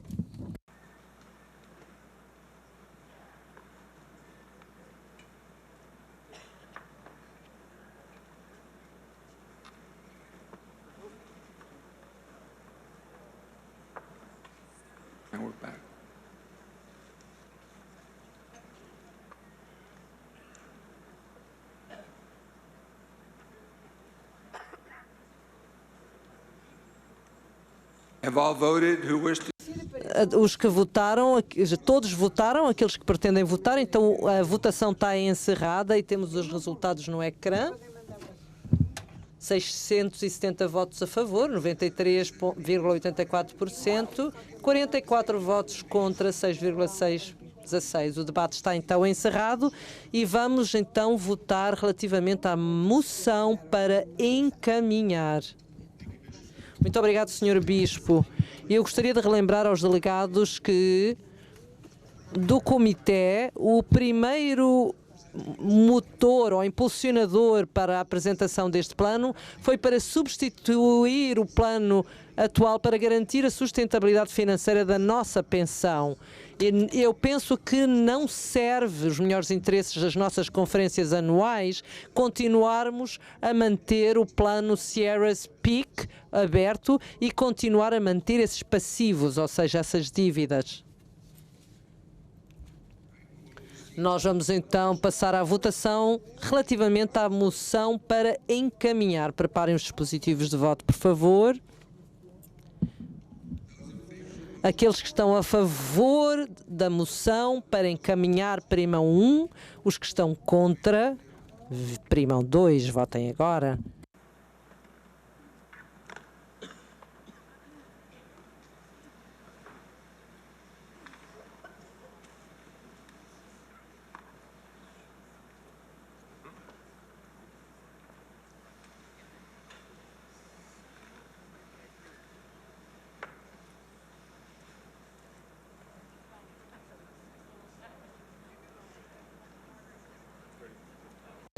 Now we're back. Have all voted who wish to? Os que votaram, todos votaram, aqueles que pretendem votar, então a votação está encerrada e temos os resultados no ecrã. 670 votos a favor, 93,84%, 44 votos contra, 6,616. O debate está então encerrado e vamos então votar relativamente à moção para encaminhar. Muito obrigado, Sr. Bispo. Eu gostaria de relembrar aos delegados que do comitê, o primeiro motor ou impulsionador para a apresentação deste plano foi para substituir o plano atual para garantir a sustentabilidade financeira da nossa pensão. Eu penso que não serve os melhores interesses das nossas conferências anuais continuarmos a manter o plano Sierra's Peak aberto e continuar a manter esses passivos, ou seja, essas dívidas. Nós vamos então passar à votação relativamente à moção para encaminhar. Preparem os dispositivos de voto, por favor. Aqueles que estão a favor da moção para encaminhar primam 1, os que estão contra primam 2. Votem agora.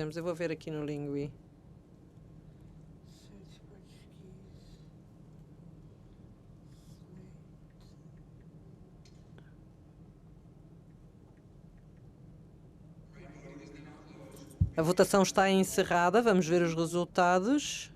Eu vou ver aqui no Lingui. A votação está encerrada. Vamos ver os resultados.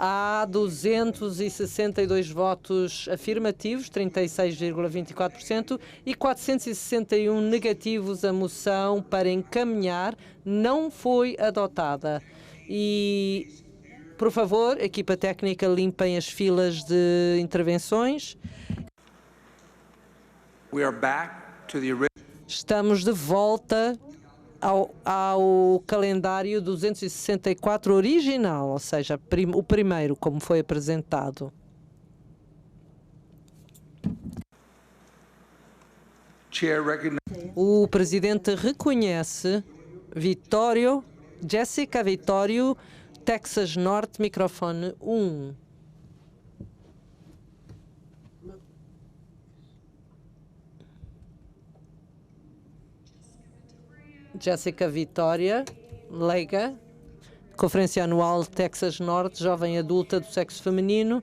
Há 262 votos afirmativos, 36,24%, e 461 negativos. A moção para encaminhar não foi adotada. E, por favor, equipa técnica, limpem as filas de intervenções. We are back to the original. Estamos de volta ao calendário 264 original, ou seja, o primeiro, como foi apresentado. O presidente reconhece Jéssica Vitório, Texas Norte, microfone 1. Jéssica Vitória, leiga, Conferência Anual Texas Norte, jovem adulta do sexo feminino,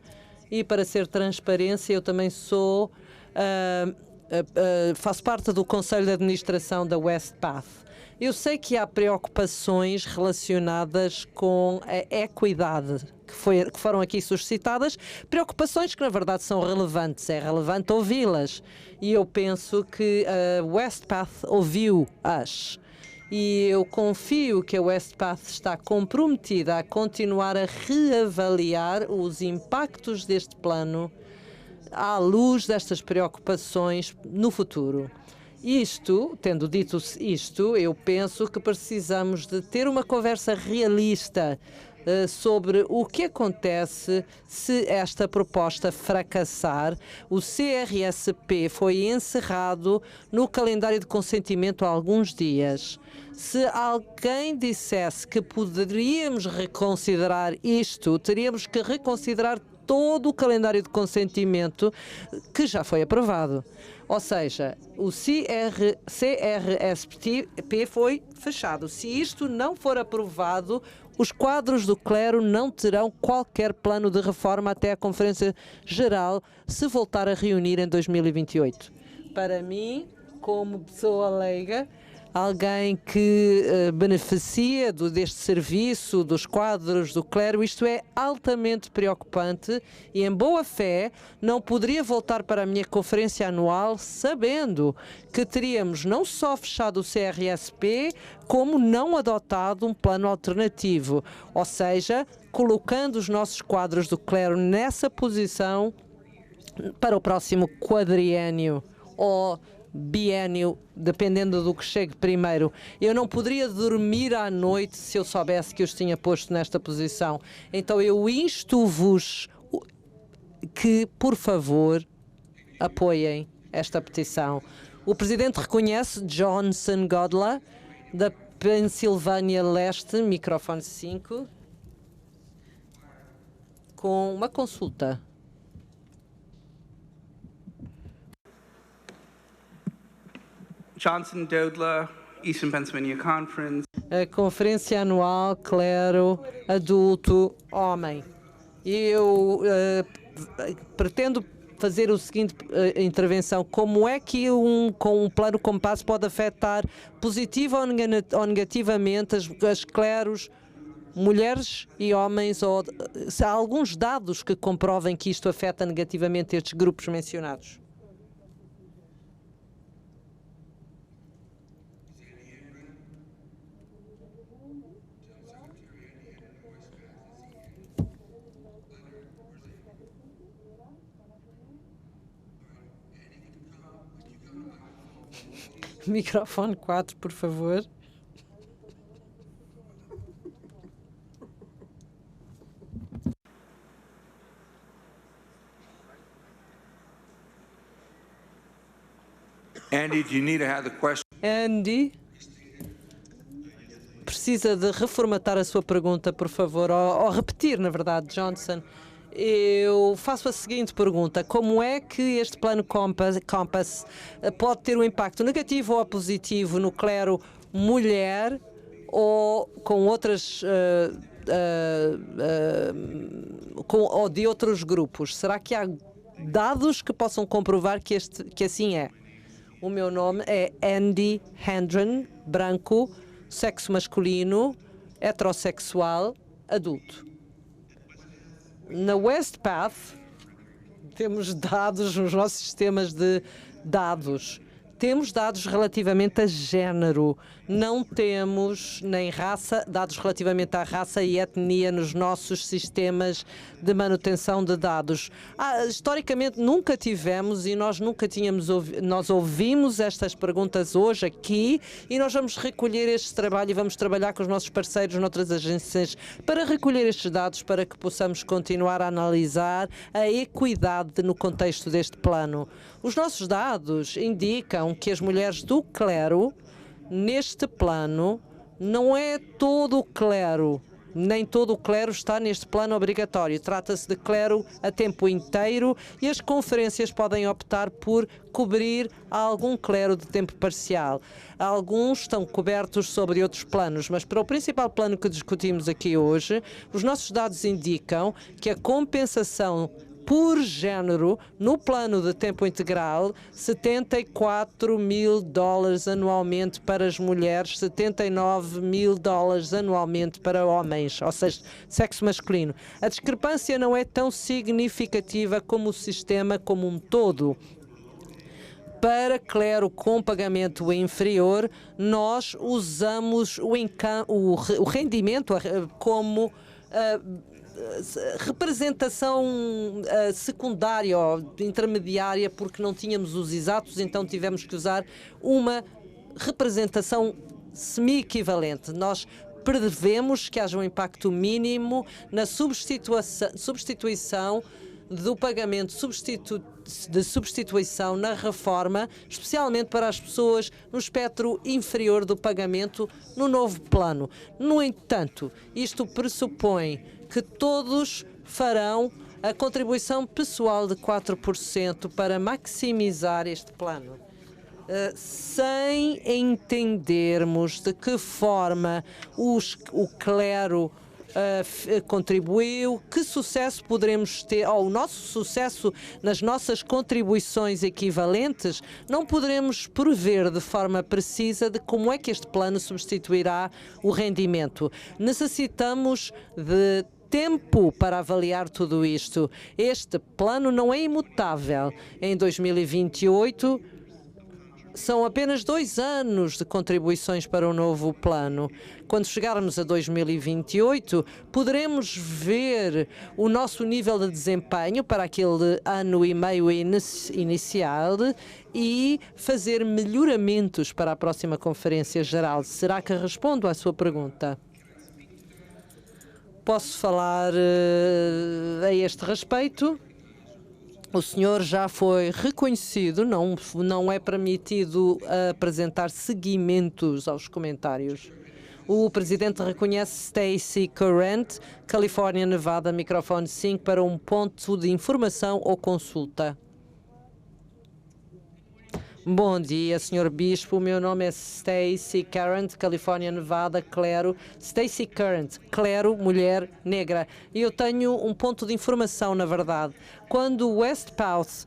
e para ser transparência, eu também faço parte do Conselho de Administração da WestPath. Eu sei que há preocupações relacionadas com a equidade que foram aqui suscitadas, preocupações que na verdade são relevantes, é relevante ouvi-las, e eu penso que a WestPath ouviu-as. E eu confio que a WestPath está comprometida a continuar a reavaliar os impactos deste plano à luz destas preocupações no futuro. Tendo dito isto, eu penso que precisamos de ter uma conversa realista sobre o que acontece se esta proposta fracassar. O CRSP foi encerrado no calendário de consentimento há alguns dias. Se alguém dissesse que poderíamos reconsiderar isto, teríamos que reconsiderar todo o calendário de consentimento que já foi aprovado. Ou seja, o CRSP foi fechado. Se isto não for aprovado, os quadros do clero não terão qualquer plano de reforma até a Conferência Geral se voltar a reunir em 2028. Para mim, como pessoa leiga, alguém que beneficia deste serviço, dos quadros do clero, isto é altamente preocupante e, em boa fé, não poderia voltar para a minha conferência anual sabendo que teríamos não só fechado o CRSP, como não adotado um plano alternativo, ou seja, colocando os nossos quadros do clero nessa posição para o próximo quadriênio ou biênio, dependendo do que chegue primeiro. Eu não poderia dormir à noite se eu soubesse que os tinha posto nesta posição. Então eu insto-vos que, por favor, apoiem esta petição. O presidente reconhece Johnson Godla, da Pensilvânia Leste, microfone 5, com uma consulta. Johnson Dodla, Eastern Pennsylvania Conference. A Conferência Anual Clero Adulto Homem. Eu pretendo fazer o seguinte intervenção. Como é que com um plano compasso pode afetar positiva ou negativamente as cleros, mulheres e homens? Ou se há alguns dados que comprovem que isto afeta negativamente estes grupos mencionados? Microfone 4, por favor. Andy, do you need to have the question? Andy, precisa de reformatar a sua pergunta, por favor, ou repetir, na verdade, Johnson. eu faço a seguinte pergunta: como é que este plano Compass pode ter um impacto negativo ou positivo no clero mulher ou com outras ou de outros grupos? Será que há dados que possam comprovar que assim é? O meu nome é Andy Hendren, branco, sexo masculino, heterossexual, adulto. Na WestPath, temos dados nos nossos sistemas de dados. Temos dados relativamente a género. Não temos nem raça, dados relativamente à raça e etnia nos nossos sistemas de manutenção de dados. Historicamente nunca tivemos e nós nunca tínhamos nós ouvimos estas perguntas hoje aqui e nós vamos recolher este trabalho e vamos trabalhar com os nossos parceiros noutras agências para recolher estes dados para que possamos continuar a analisar a equidade no contexto deste plano. Os nossos dados indicam que as mulheres do clero, neste plano, não é todo o clero, nem todo o clero está neste plano obrigatório. Trata-se de clero a tempo inteiro e as conferências podem optar por cobrir algum clero de tempo parcial. Alguns estão cobertos sobre outros planos, mas para o principal plano que discutimos aqui hoje, os nossos dados indicam que a compensação por género, no plano de tempo integral, $74.000 anualmente para as mulheres, $79.000 anualmente para homens, ou seja, sexo masculino. A discrepância não é tão significativa como o sistema como um todo. Para clero com pagamento inferior, nós usamos o rendimento como representação secundária ou intermediária, porque não tínhamos os exatos, então tivemos que usar uma representação semi-equivalente. Nós prevemos que haja um impacto mínimo na substituição do pagamento de substituição na reforma, especialmente para as pessoas no espectro inferior do pagamento no novo plano. No entanto, isto pressupõe que todos farão a contribuição pessoal de 4% para maximizar este plano. Sem entendermos de que forma o clero contribuiu, que sucesso poderemos ter, ou o nosso sucesso nas nossas contribuições equivalentes, não poderemos prever de forma precisa de como é que este plano substituirá o rendimento. Necessitamos de tempo para avaliar tudo isto. Este plano não é imutável. Em 2028, são apenas 2 anos de contribuições para o novo plano. Quando chegarmos a 2028, poderemos ver o nosso nível de desempenho para aquele ano e meio inicial e fazer melhoramentos para a próxima Conferência Geral. Será que respondo à sua pergunta? Posso falar a este respeito? O senhor já foi reconhecido, não é permitido apresentar seguimentos aos comentários. O presidente reconhece Stacey Current, Califórnia, Nevada, microfone 5 para um ponto de informação ou consulta. Bom dia, Sr. Bispo. O meu nome é Stacey Current, Califórnia, Nevada, clero. Stacey Current, clero, mulher, negra. E eu tenho um ponto de informação, na verdade. Quando o WestPath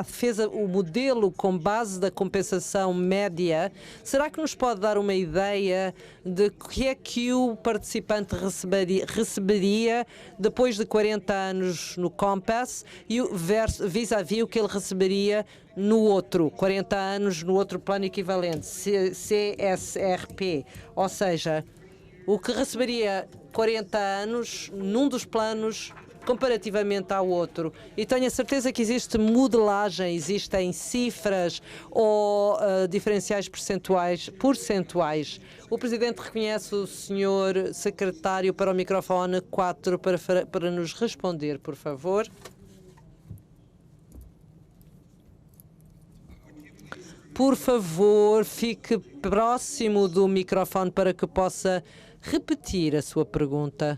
fez o modelo com base da compensação média, será que nos pode dar uma ideia de que é que o participante receberia depois de 40 anos no Compass e vis-à-vis o que ele receberia no outro, 40 anos no outro plano equivalente, CSRP, ou seja, o que receberia 40 anos num dos planos comparativamente ao outro. E tenho a certeza que existe modelagem, existem cifras ou diferenciais percentuais. O Presidente reconhece o Sr. Secretário para o microfone 4 para nos responder, por favor. Por favor, fique próximo do microfone para que possa repetir a sua pergunta.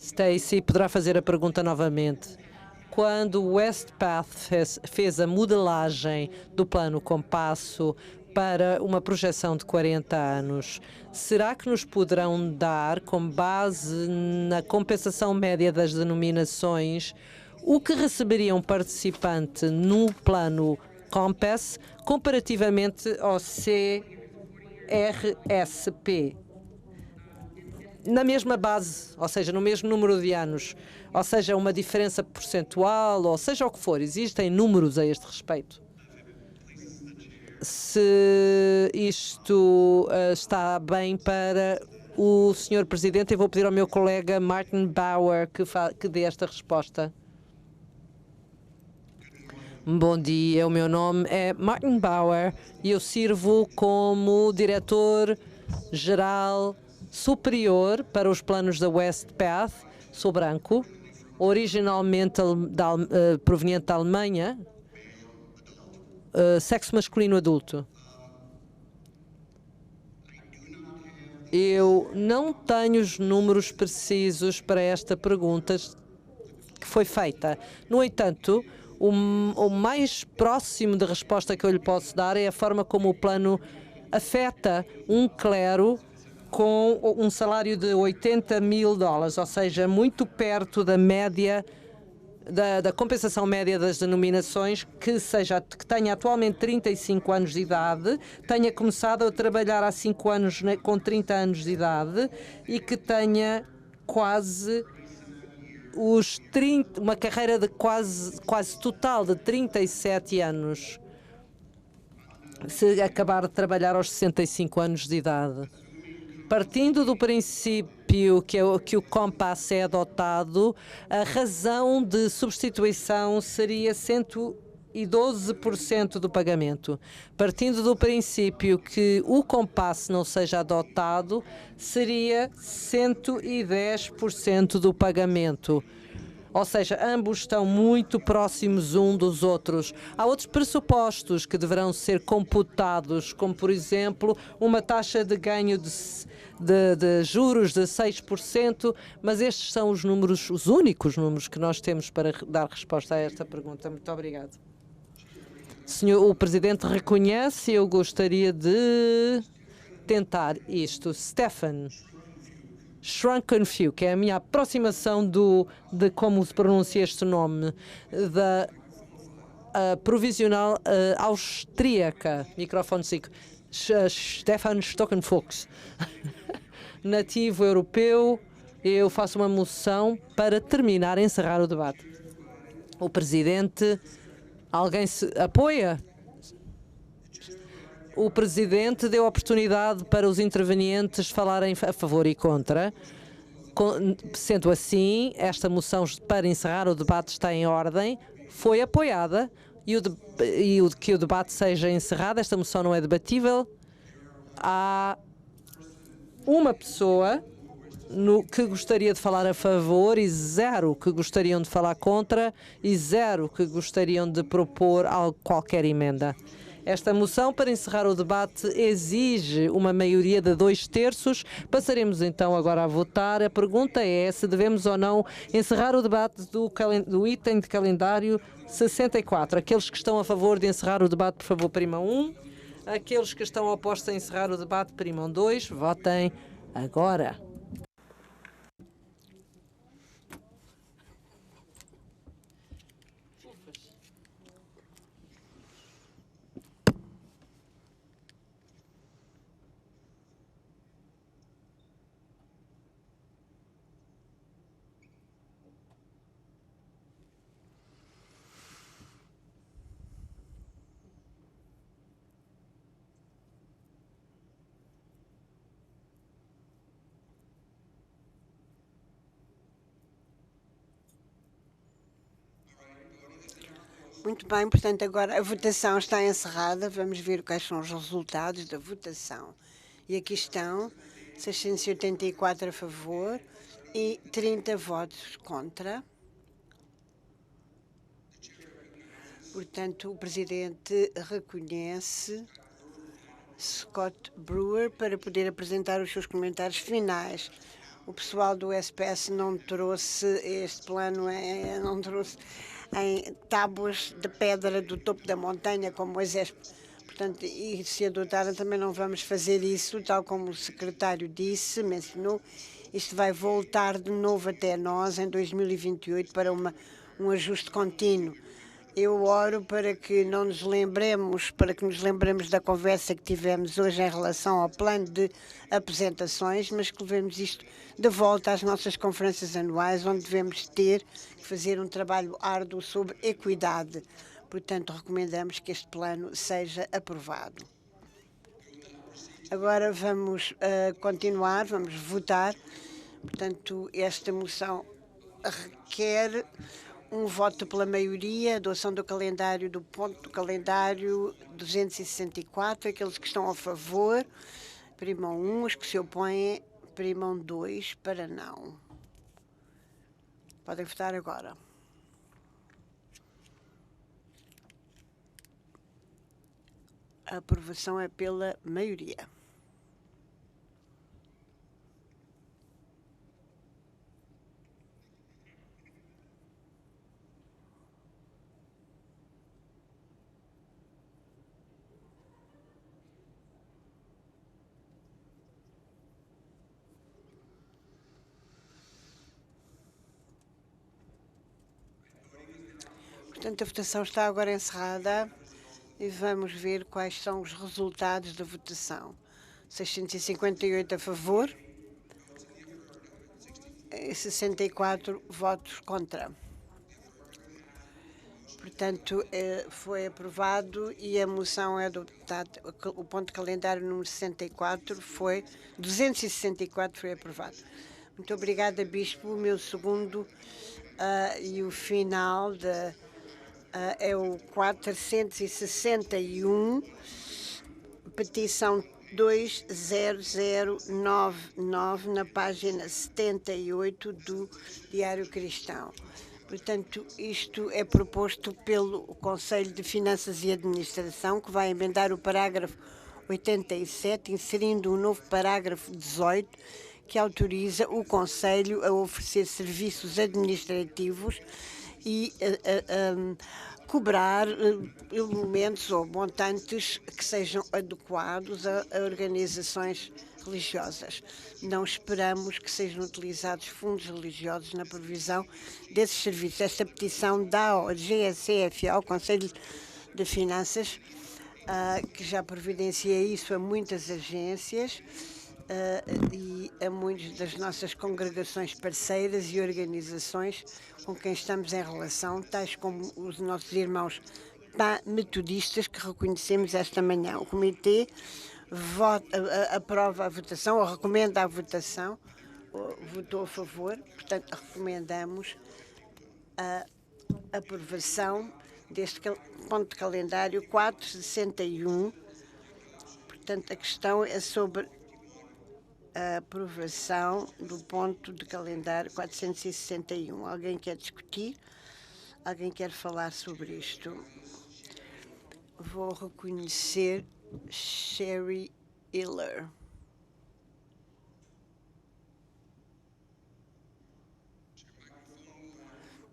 Stacy poderá fazer a pergunta novamente. Quando o Westpath fez a modelagem do plano Compasso para uma projeção de 40 anos, será que nos poderão dar, com base na compensação média das denominações, o que receberia um participante no plano Compass comparativamente ao CRSP? Na mesma base, ou seja, no mesmo número de anos, ou seja, uma diferença percentual, ou seja o que for, existem números a este respeito. Se isto está bem para o Sr. Presidente, eu vou pedir ao meu colega Martin Bauer que dê esta resposta. Bom dia, o meu nome é Martin Bauer e eu sirvo como diretor-geral superior para os planos da Westpath. Sou branco, originalmente proveniente da Alemanha, sexo masculino adulto. Eu não tenho os números precisos para esta pergunta que foi feita. No entanto, o mais próximo de resposta que eu lhe posso dar é a forma como o plano afeta um clero com um salário de $80.000, ou seja, muito perto da média, da compensação média das denominações, que tenha atualmente 35 anos de idade, tenha começado a trabalhar há 5 anos com 30 anos de idade e que tenha quase uma carreira de quase total de 37 anos, se acabar de trabalhar aos 65 anos de idade. Partindo do princípio que o Compass é adotado, a razão de substituição seria 112% do pagamento. Partindo do princípio que o Compass não seja adotado, seria 110% do pagamento. Ou seja, ambos estão muito próximos um dos outros. Há outros pressupostos que deverão ser computados, como, por exemplo, uma taxa de ganho de juros de 6%, mas estes são os únicos números que nós temos para dar resposta a esta pergunta. Muito obrigado. O Presidente reconhece, eu gostaria de tentar isto. Stefan Schrankenfew, que é a minha aproximação de como se pronuncia este nome, da provisional austríaca, microfone 5, Stefan Stockenfuchs, nativo europeu. Eu faço uma moção para encerrar o debate. O Presidente, alguém se apoia? O Presidente deu oportunidade para os intervenientes falarem a favor e contra. Sendo assim, esta moção para encerrar o debate está em ordem, foi apoiada e que o debate seja encerrado. Esta moção não é debatível. Há uma pessoa que gostaria de falar a favor e 0 que gostariam de falar contra e 0 que gostariam de propor qualquer emenda. Esta moção para encerrar o debate exige uma maioria de 2/3. Passaremos então agora a votar. A pergunta é se devemos ou não encerrar o debate do item de calendário 64. Aqueles que estão a favor de encerrar o debate, por favor, primam 1. Aqueles que estão opostos a encerrar o debate, primam 2. Votem agora. Muito bem, portanto, agora a votação está encerrada. Vamos ver quais são os resultados da votação. E aqui estão 684 a favor e 30 votos contra. Portanto, o Presidente reconhece Scott Brewer para poder apresentar os seus comentários finais. O pessoal do SPS não trouxe este plano, não trouxe em tábuas de pedra do topo da montanha, como Moisés. Portanto, e se adotaram, também não vamos fazer isso, tal como o secretário disse, mencionou. Isto vai voltar de novo até nós em 2028 para um ajuste contínuo. Eu oro para que não nos lembremos, para que nos lembremos da conversa que tivemos hoje em relação ao plano de apresentações, mas que levemos isto de volta às nossas conferências anuais, onde devemos ter que fazer um trabalho árduo sobre equidade. Portanto, recomendamos que este plano seja aprovado. Agora vamos continuar, vamos votar. Portanto, esta moção requer um voto pela maioria, adoção do calendário, do ponto do calendário 264. Aqueles que estão a favor, primam 1, os que se opõem, primam 2 para não. Podem votar agora. A aprovação é pela maioria. Portanto, a votação está agora encerrada e vamos ver quais são os resultados da votação. 658 a favor e 64 votos contra. Portanto, foi aprovado e a moção é adotada. O ponto de calendário número 264 foi aprovado. Muito obrigada, Bispo. O meu segundo e o final é o 461, petição 20099, na página 78 do Diário Cristão. Portanto, isto é proposto pelo Conselho de Finanças e Administração, que vai emendar o parágrafo 87, inserindo um novo parágrafo 18, que autoriza o Conselho a oferecer serviços administrativos e cobrar elementos ou montantes que sejam adequados a organizações religiosas. Não esperamos que sejam utilizados fundos religiosos na provisão desses serviços. Esta petição dá ao GSF, ao Conselho de Finanças, que já providencia isso a muitas agências, e a muitas das nossas congregações parceiras e organizações com quem estamos em relação, tais como os nossos irmãos metodistas, que reconhecemos esta manhã. O Comitê aprova a votação, ou recomenda a votação, votou a favor, portanto, recomendamos a aprovação deste ponto de calendário 461. Portanto, a questão é sobre a aprovação do ponto de calendário 461. Alguém quer discutir? Alguém quer falar sobre isto? Vou reconhecer Sherry Hiller.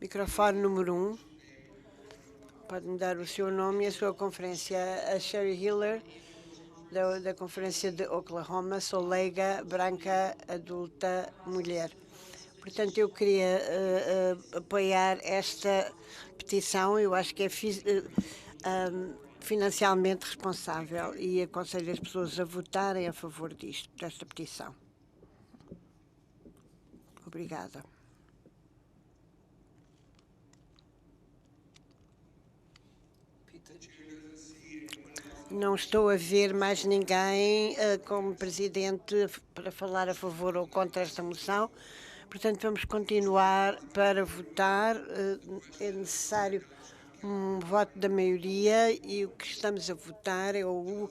Microfone número 1. Pode-me dar o seu nome e a sua conferência. A Sherry Hiller, da Conferência de Oklahoma, sou leiga, branca, adulta, mulher. Portanto, eu queria apoiar esta petição. Eu acho que é financialmente responsável e aconselho as pessoas a votarem a favor desta petição. Obrigada. Não estou a ver mais ninguém como presidente para falar a favor ou contra esta moção. Portanto, vamos continuar para votar. É necessário um voto da maioria e o que estamos a votar é o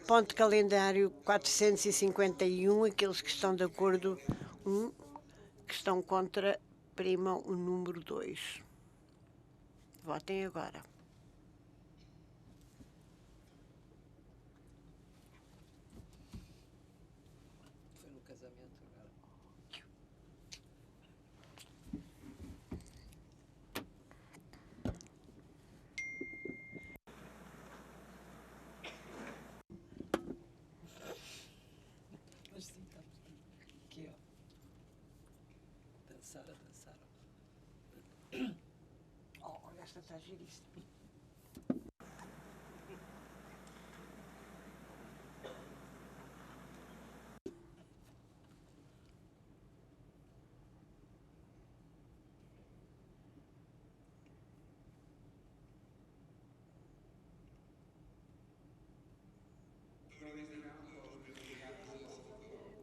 ponto de calendário 451. Aqueles que estão de acordo, que estão contra, primam o número 2. Votem agora.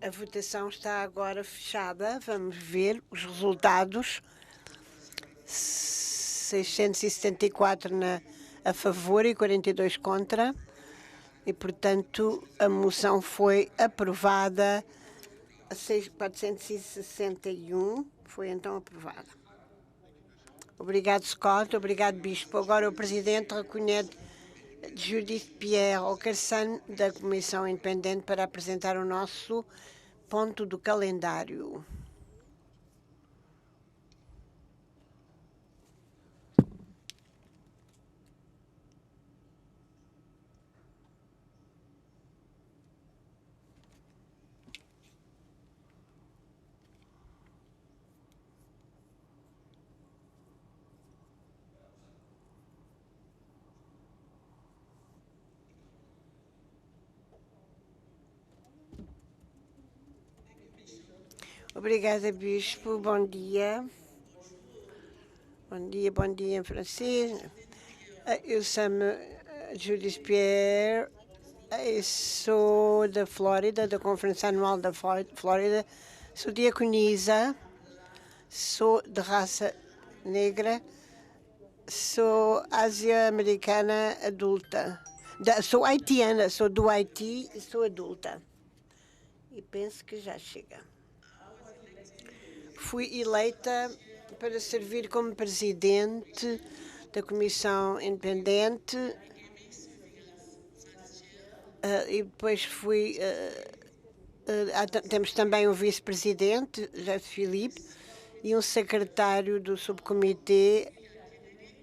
A votação está agora fechada. Vamos ver os resultados. 674 a favor e 42 contra. E, portanto, a moção foi aprovada. A 461 foi então aprovada. Obrigado, Scott. Obrigado, Bispo. Agora o Presidente reconhece Judith Pierre Okerson, da Comissão Independente, para apresentar o nosso ponto do calendário. Obrigada, Bispo. Bom dia. Bom dia em francês. Eu chamo Judith Pierre. Eu sou da Flórida, da Conferência Anual da Flórida. Sou diaconisa. Sou de raça negra. Sou ásia-americana adulta. Sou haitiana, sou do Haiti e sou adulta. E penso que já chega. Fui eleita para servir como presidente da Comissão Independente e depois temos também um vice-presidente, José Filipe, e um secretário do subcomitê,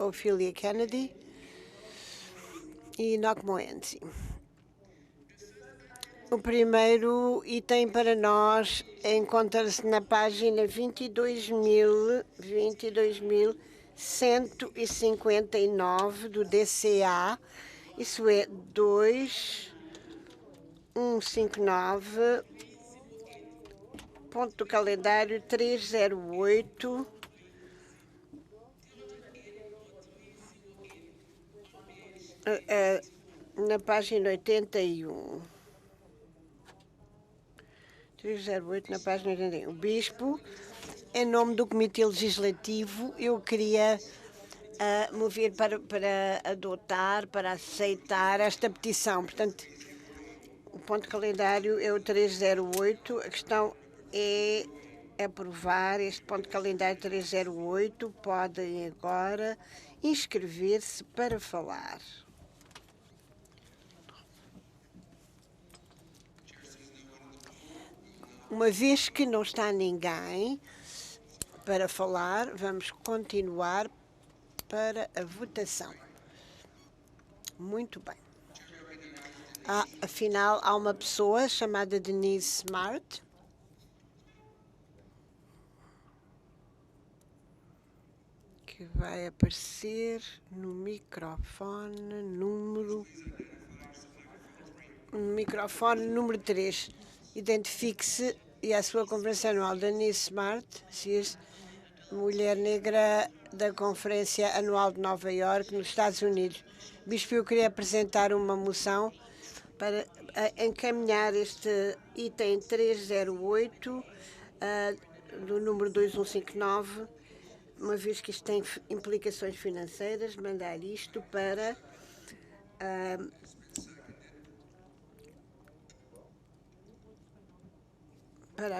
Ophelia Kennedy, e Enoch Moenzi. O primeiro item para nós encontra-se na página 22.159 do DCA, isso é 2159, ponto do calendário 308, na página 81. 308 na página 81. Bispo, em nome do Comitê Legislativo, eu queria mover para adotar, para aceitar esta petição. Portanto, o ponto de calendário é o 308. A questão é aprovar este ponto de calendário 308. Podem agora inscrever-se para falar. Uma vez que não está ninguém para falar, vamos continuar para a votação. Muito bem. Afinal, há uma pessoa chamada Denise Smart. Que vai aparecer no microfone número 3. Identifique-se e a sua conferência anual, Denise Smart, mulher negra da Conferência Anual de Nova Iorque, nos Estados Unidos. Bispo, eu queria apresentar uma moção para encaminhar este item 308 do número 2159, uma vez que isto tem implicações financeiras, mandar isto para a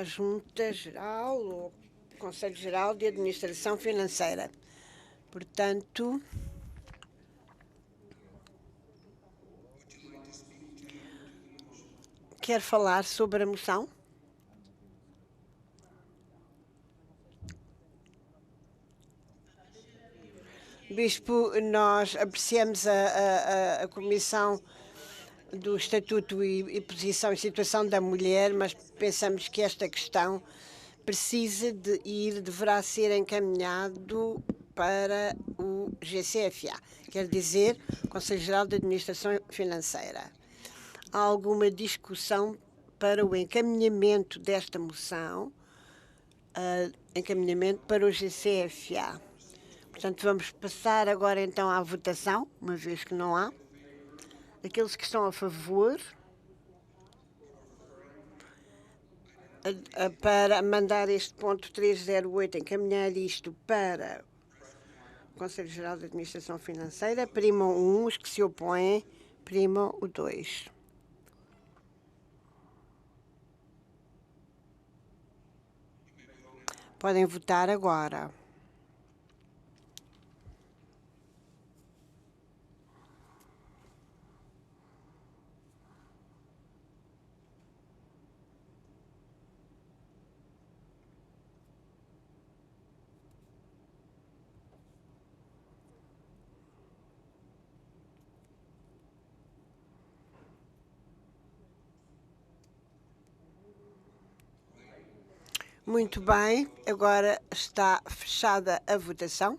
Junta Geral ou Conselho Geral de Administração Financeira. Portanto, quer falar sobre a moção? Bispo, nós apreciamos a Comissão do Estatuto e Posição e Situação da Mulher, mas pensamos que esta questão precisa de ir, deverá ser encaminhado para o GCFA, quer dizer, Conselho Geral de Administração Financeira. Há alguma discussão para o encaminhamento desta moção, encaminhamento para o GCFA? Portanto, vamos passar agora então à votação, uma vez que não há. Aqueles que estão a favor para mandar este ponto 308, encaminhar isto para o Conselho Geral de Administração Financeira, primam o 1, os que se opõem, primam o 2. Podem votar agora. Muito bem, agora está fechada a votação.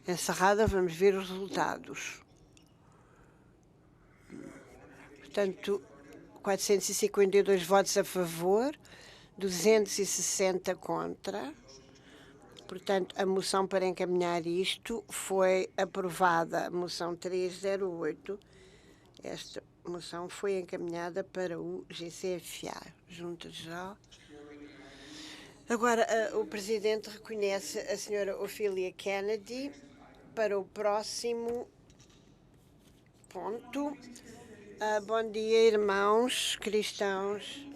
Encerrada, vamos ver os resultados. Portanto, 452 votos a favor, 260 contra. Portanto, a moção para encaminhar isto foi aprovada. Moção 308. Esta moção foi encaminhada para o GCFA, Junta Geral. Agora, o Presidente reconhece a senhora Ophelia Kennedy para o próximo ponto. Bom dia, irmãos cristãos.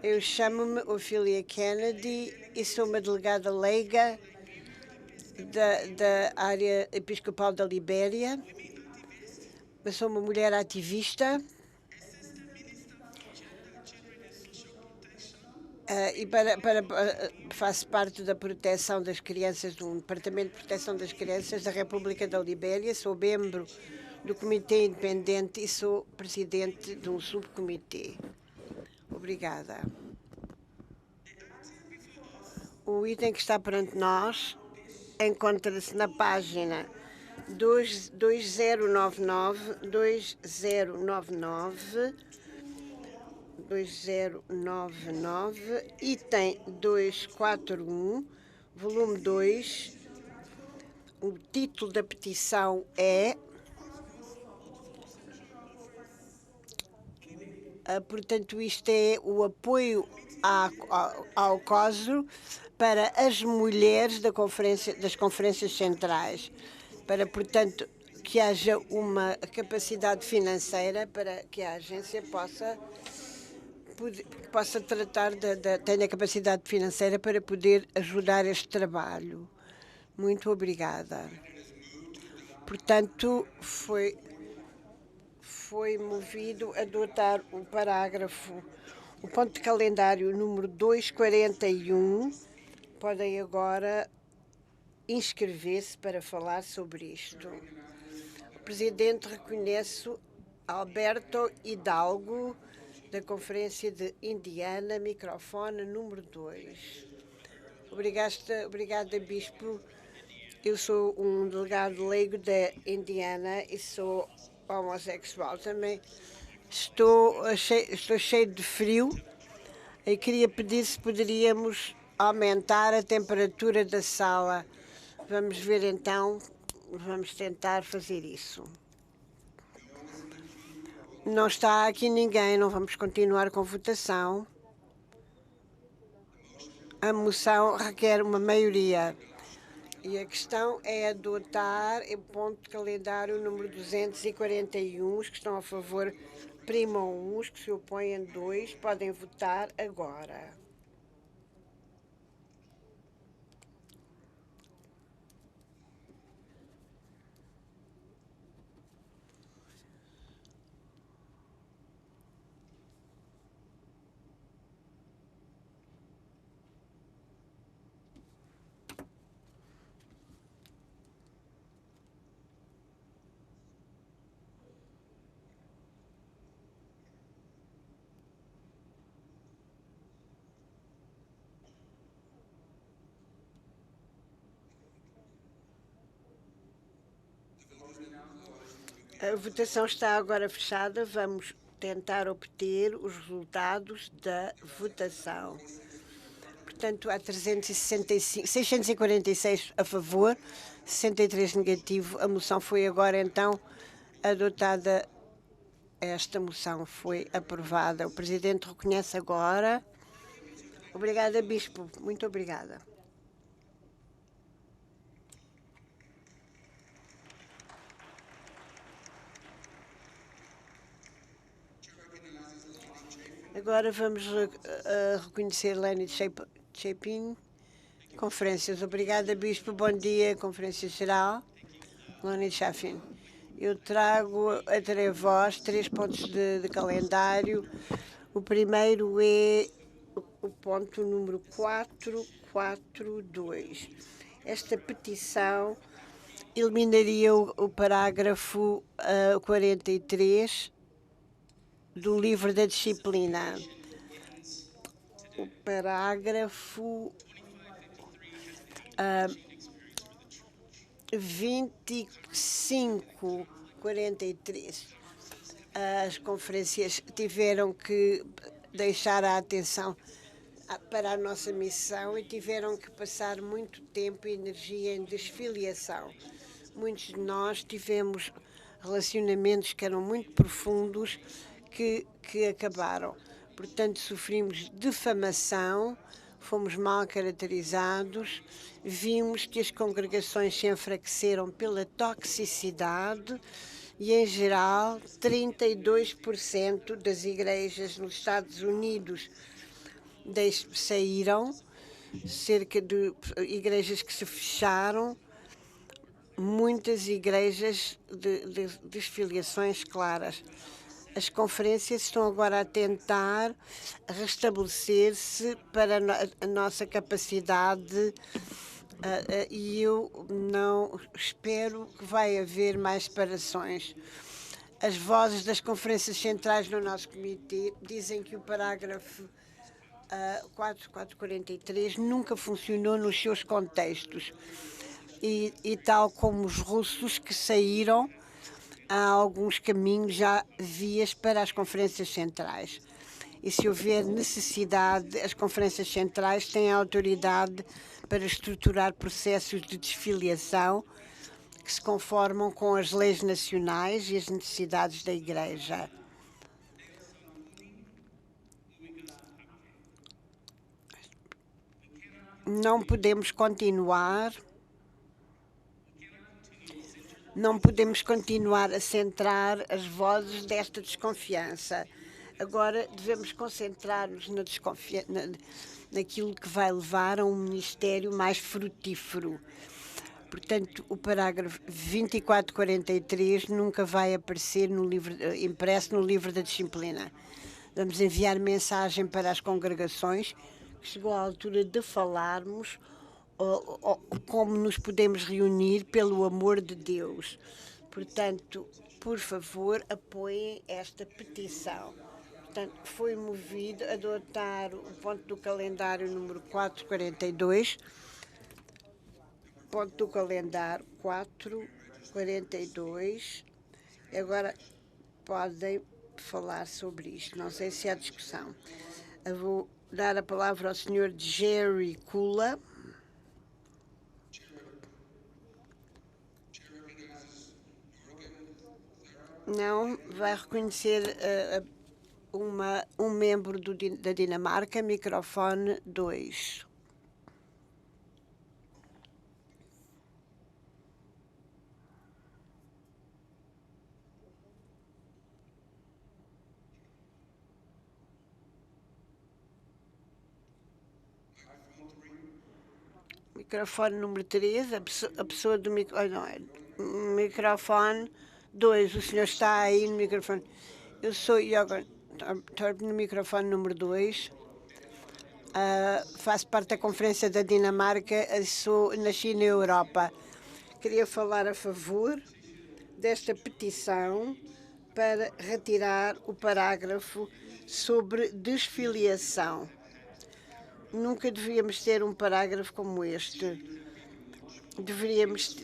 Eu chamo-me Ophelia Kennedy e sou uma delegada leiga da área episcopal da Libéria. Eu sou uma mulher ativista. Faço parte da proteção das crianças, do Departamento de Proteção das Crianças da República da Libéria. Sou membro do Comitê Independente e sou presidente de um subcomitê. Obrigada. O item que está perante nós encontra-se na página 2099, item 241, volume 2. O título da petição é portanto, isto é o apoio ao COSRO para as mulheres das conferências centrais, para, portanto, que haja uma capacidade financeira para que a agência possa tratar, tenha capacidade financeira para poder ajudar este trabalho. Muito obrigada. Portanto, foi movido a adotar o parágrafo, o ponto de calendário número 241. Podem agora inscrever-se para falar sobre isto. O Presidente reconhece Alberto Hidalgo, da Conferência de Indiana, microfone número 2. Obrigada, Bispo. Eu sou um delegado leigo da Indiana e sou homossexual também. Estou cheio de frio e queria pedir se poderíamos aumentar a temperatura da sala. Vamos ver então, vamos tentar fazer isso. Não está aqui ninguém, não vamos continuar com votação. A moção requer uma maioria. E a questão é adotar o ponto de calendário número 241. Os que estão a favor primam 1, os que se opõem 2. Podem votar agora. A votação está agora fechada. Vamos tentar obter os resultados da votação. Portanto, há 646 a favor, 63 negativo. A moção foi agora, então, adotada. Esta moção foi aprovada. O Presidente reconhece agora. Obrigada, Bispo. Muito obrigada. Agora vamos reconhecer Lenny Chapin. Conferências. Obrigada, Bispo. Bom dia, Conferência Geral. Lenny Chapin. Eu trago até vós 3 pontos de calendário. O primeiro é o ponto número 442. Esta petição eliminaria o parágrafo 43 do livro da disciplina. O parágrafo 2543. As conferências tiveram que deixar a atenção para a nossa missão e tiveram que passar muito tempo e energia em desfiliação. Muitos de nós tivemos relacionamentos que eram muito profundos que acabaram. Portanto, sofrimos difamação, fomos mal caracterizados, vimos que as congregações se enfraqueceram pela toxicidade e, em geral, 32% das igrejas nos Estados Unidos saíram, cerca de igrejas que se fecharam, muitas igrejas de desfiliações claras. As conferências estão agora a tentar restabelecer-se para a nossa capacidade e eu não espero que vai haver mais separações. As vozes das conferências centrais no nosso comitê dizem que o parágrafo 4443 nunca funcionou nos seus contextos e tal como os russos que saíram, há alguns caminhos, já vias para as conferências centrais. E se houver necessidade, as conferências centrais têm a autoridade para estruturar processos de desfiliação que se conformam com as leis nacionais e as necessidades da Igreja. Não podemos continuar a centrar as vozes desta desconfiança. Agora devemos concentrar-nos naquilo que vai levar a um ministério mais frutífero. Portanto, o parágrafo 2443 nunca vai aparecer impresso no livro da disciplina. Vamos enviar mensagem para as congregações que chegou a altura de falarmos como nos podemos reunir pelo amor de Deus. Portanto, por favor, apoiem esta petição. Portanto, foi movido a adotar o ponto do calendário número 442, ponto do calendário 442. Agora podem falar sobre isto. Não sei se há discussão. Eu vou dar a palavra ao Sr. Jerry Kula. Não, vai reconhecer um membro da Dinamarca, microfone 2. Microfone número 3, a pessoa do microfone 2, o senhor está aí no microfone. Eu sou Jorgen Torp, no microfone número 2. Faço parte da Conferência da Dinamarca, nasci na Europa. Queria falar a favor desta petição para retirar o parágrafo sobre desfiliação. Nunca devíamos ter um parágrafo como este. deveríamos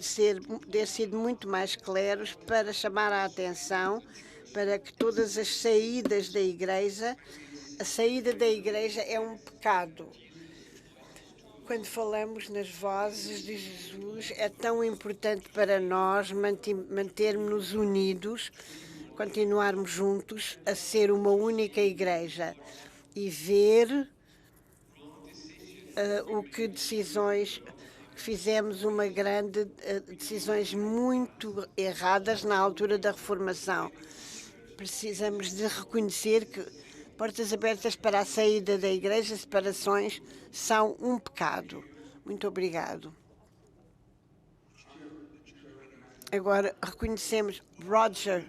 ter sido muito mais claros para chamar a atenção para que todas as saídas da igreja, a saída da igreja é um pecado. Quando falamos nas vozes de Jesus, é tão importante para nós mantermos-nos unidos, continuarmos juntos a ser uma única igreja e ver o que decisões fizemos decisões muito erradas na altura da reformação. Precisamos de reconhecer que portas abertas para a saída da igreja, separações, são um pecado. Muito obrigado. Agora reconhecemos Roger.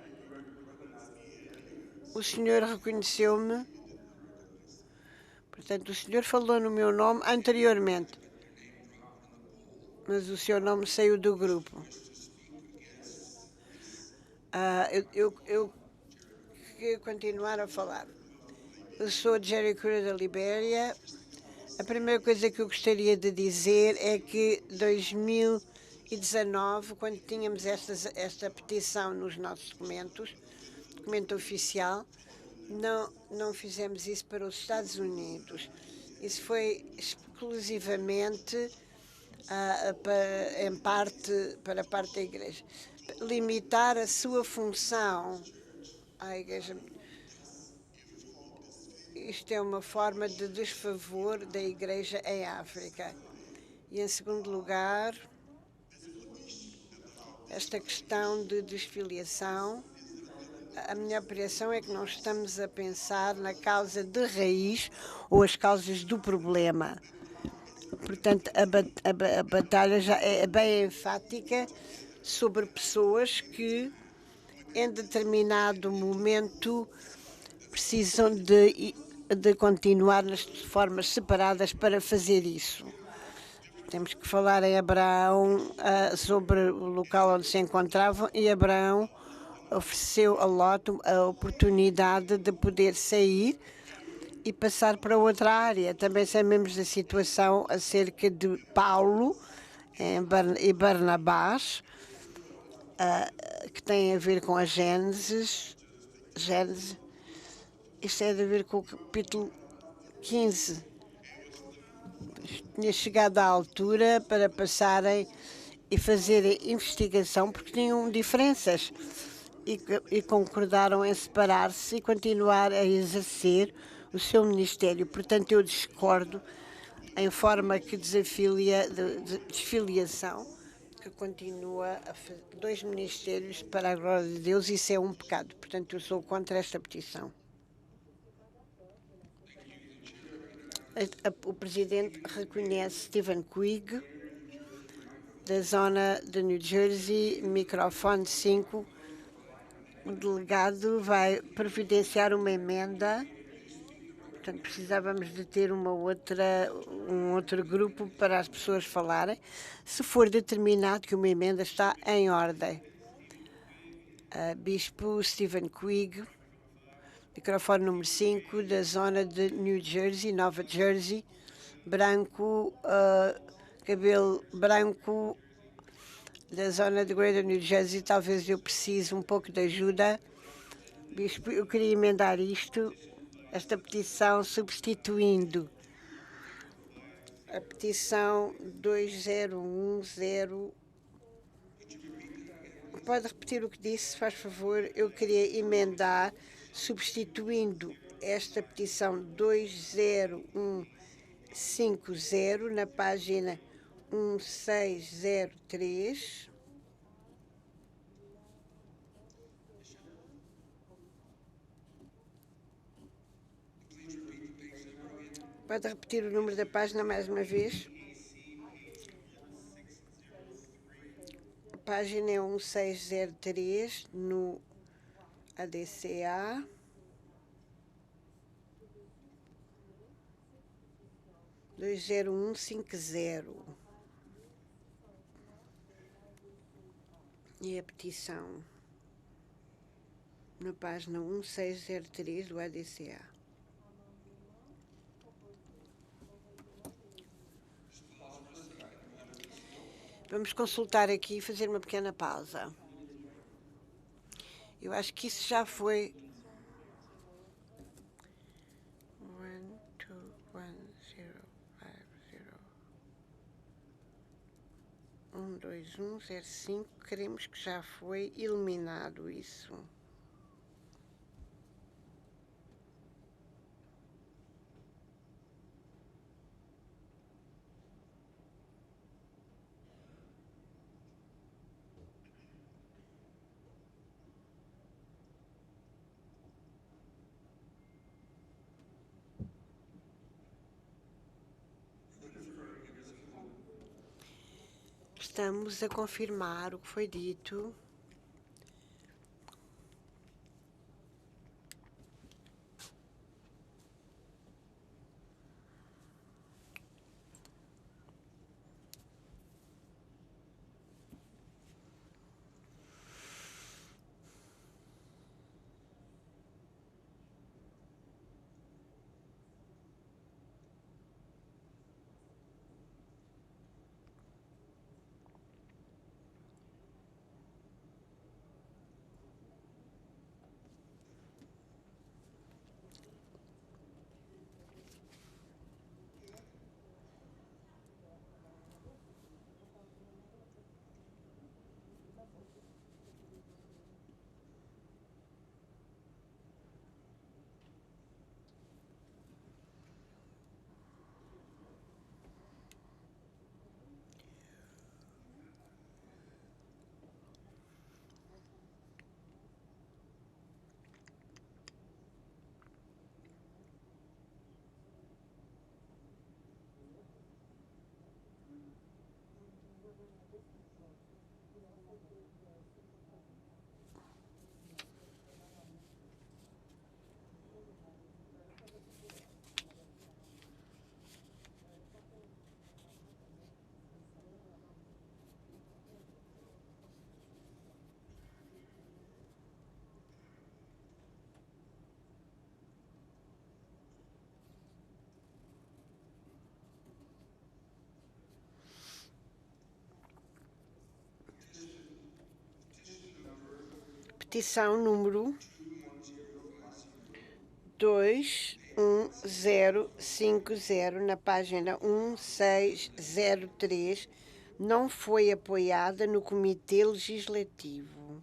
O senhor reconheceu-me. Portanto, o senhor falou no meu nome anteriormente, mas o seu nome saiu do grupo. Eu quero continuar a falar. Eu sou Jerry Cura da Libéria. A primeira coisa que eu gostaria de dizer é que 2019, quando tínhamos esta petição nos nossos documentos, documento oficial, não fizemos isso para os Estados Unidos. Isso foi exclusivamente, em parte, para a parte da Igreja. Limitar a sua função à Igreja. Isto é uma forma de desfavor da Igreja em África. E, em segundo lugar, esta questão de desfiliação. A minha apreciação é que não estamos a pensar na causa de raiz ou as causas do problema. Portanto, a batalha já é bem enfática sobre pessoas que, em determinado momento, precisam de continuar nas formas separadas para fazer isso. Temos que falar em Abraão sobre o local onde se encontravam, e Abraão ofereceu a Lot a oportunidade de poder sair e passar para outra área. Também sabemos da situação acerca de Paulo e Barnabás, que tem a ver com a Gênesis. Isto é a ver com o capítulo 15. Tinha chegado à altura para passarem e fazerem investigação, porque tinham diferenças. E concordaram em separar-se e continuar a exercer o seu ministério. Portanto, eu discordo em forma que desfiliação, que continua a fazer dois ministérios para a glória de Deus. Isso é um pecado. Portanto, eu sou contra esta petição. O presidente reconhece Stephen Quigg, da zona de New Jersey, microfone 5. O delegado vai providenciar uma emenda. Portanto, precisávamos de ter um outro grupo para as pessoas falarem, se for determinado que uma emenda está em ordem. Bispo Stephen Quigg, microfone número 5, da zona de New Jersey, Nova Jersey, branco, cabelo branco, da zona de Greater New Jersey. Talvez eu precise um pouco de ajuda. Bispo, eu queria emendar esta petição, substituindo a petição 2010. Pode repetir o que disse, faz favor? Eu queria emendar, substituindo esta petição 20150 na página 1603. Pode repetir o número da página mais uma vez? A página é 1603 no ADCA. (200150) 20150. E a petição na página 1603 do ADCA. Vamos consultar aqui e fazer uma pequena pausa. Eu acho que isso já foi. 12105, queremos que já foi eliminado isso. Estamos a confirmar o que foi dito. Petição número 21050, na página 1603, não foi apoiada no Comitê Legislativo.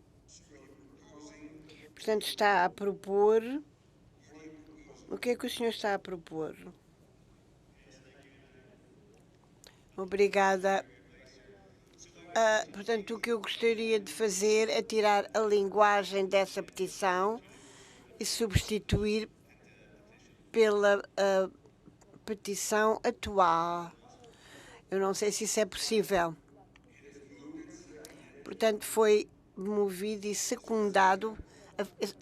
Portanto, está a propor... O que é que o senhor está a propor? Obrigada. Portanto, o que eu gostaria de fazer é tirar a linguagem dessa petição e substituir pela petição atual. Eu não sei se isso é possível. Portanto, foi movido e secundado.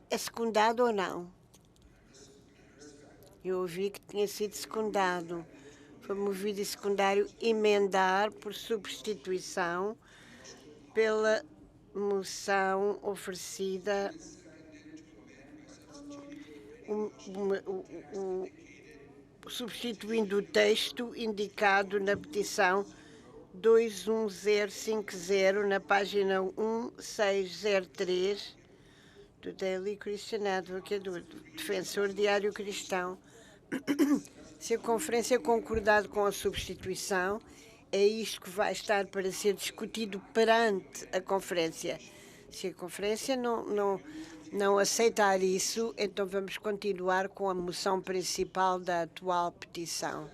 É secundado ou não? Eu ouvi que tinha sido secundado. Foi movido e secundário emendar por substituição pela moção oferecida substituindo o texto indicado na petição 21050, na página 1603 do Daily Christian Advocate, do Defensor Diário Cristão. Se a Conferência concordar com a substituição, é isto que vai estar para ser discutido perante a Conferência. Se a Conferência não aceitar isso, então vamos continuar com a moção principal da atual petição.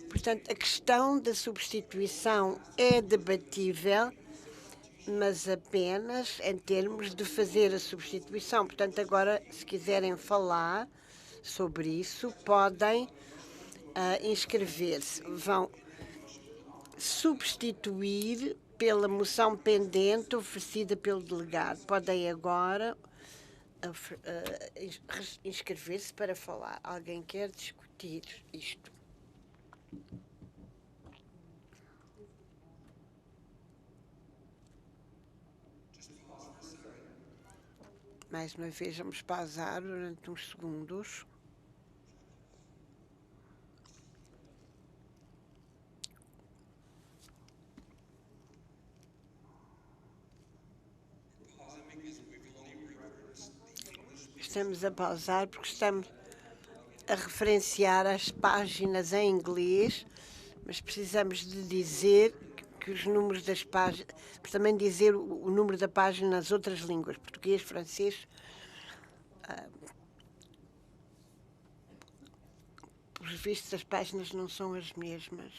Portanto, a questão da substituição é debatível, mas apenas em termos de fazer a substituição. Portanto, agora, se quiserem falar sobre isso, podem inscrever-se. Vão substituir pela moção pendente oferecida pelo delegado. Podem agora inscrever-se para falar. Alguém quer discutir isto? Mais uma vez, vamos pausar durante uns segundos. Estamos a pausar porque estamos a referenciar as páginas em inglês, mas precisamos de dizer que os números das páginas, mas também dizer o número da página nas outras línguas, português, francês. Pelos vistos, as páginas não são as mesmas.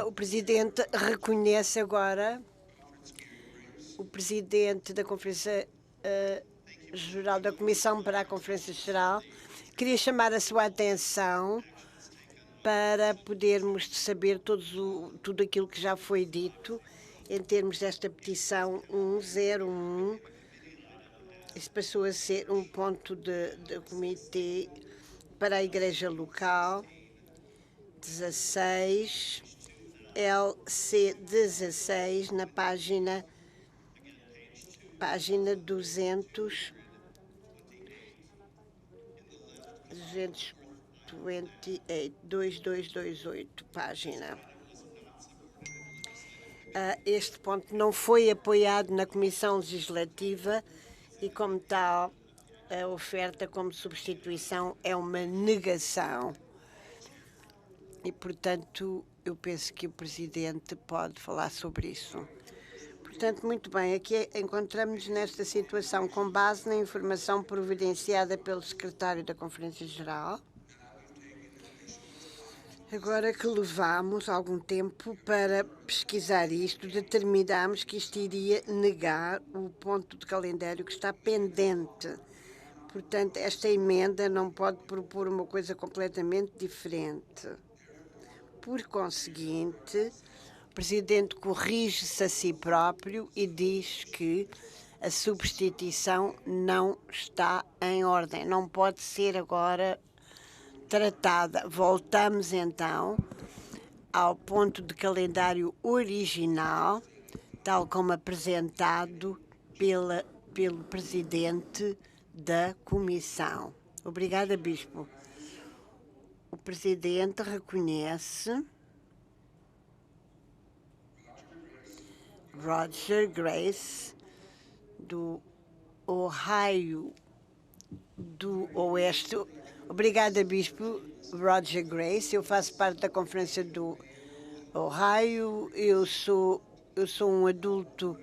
O Presidente reconhece agora o Presidente da Conferência Geral da Comissão para a Conferência Geral. Queria chamar a sua atenção para podermos saber tudo aquilo que já foi dito em termos desta petição 101. Isso passou a ser um ponto de comitê para a Igreja Local 16, LC16, na página 2228, página. Este ponto não foi apoiado na Comissão Legislativa e, como tal, a oferta como substituição é uma negação. E, portanto, eu penso que o Presidente pode falar sobre isso. Portanto, muito bem, aqui encontramos-nos nesta situação com base na informação providenciada pelo Secretário da Conferência Geral. Agora que levamos algum tempo para pesquisar isto, determinamos que isto iria negar o ponto de calendário que está pendente. Portanto, esta emenda não pode propor uma coisa completamente diferente. Por conseguinte, o Presidente corrige-se a si próprio e diz que a substituição não está em ordem, não pode ser agora tratada. Voltamos então ao ponto de calendário original, tal como apresentado pelo Presidente da Comissão. Obrigada, Bispo. O Presidente reconhece Roger Grace, do Ohio do Oeste, Obrigada, Bispo Roger Grace. Eu faço parte da Conferência do Ohio. Eu sou um adulto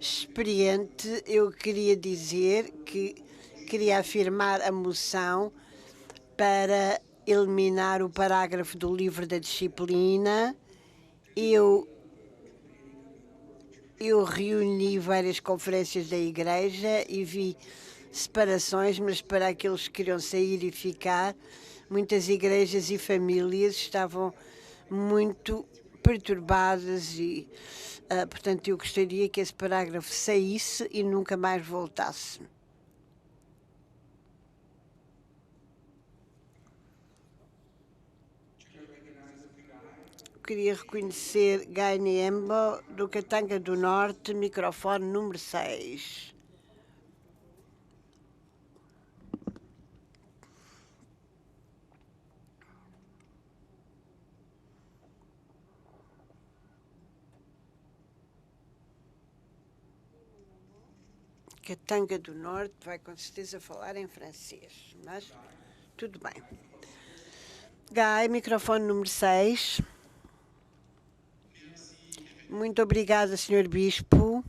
experiente. Eu queria dizer que queria afirmar a moção para eliminar o parágrafo do livro da disciplina. Eu reuni várias conferências da igreja e vi separações, mas para aqueles que queriam sair e ficar, muitas igrejas e famílias estavam muito perturbadas e, portanto, eu gostaria que esse parágrafo saísse e nunca mais voltasse. Queria reconhecer Guy Niembo, do Katanga do Norte, microfone número 6. Katanga do Norte vai com certeza falar em francês, mas tudo bem. Guy, microfone número 6. Muito obrigada, Sr. Bispo.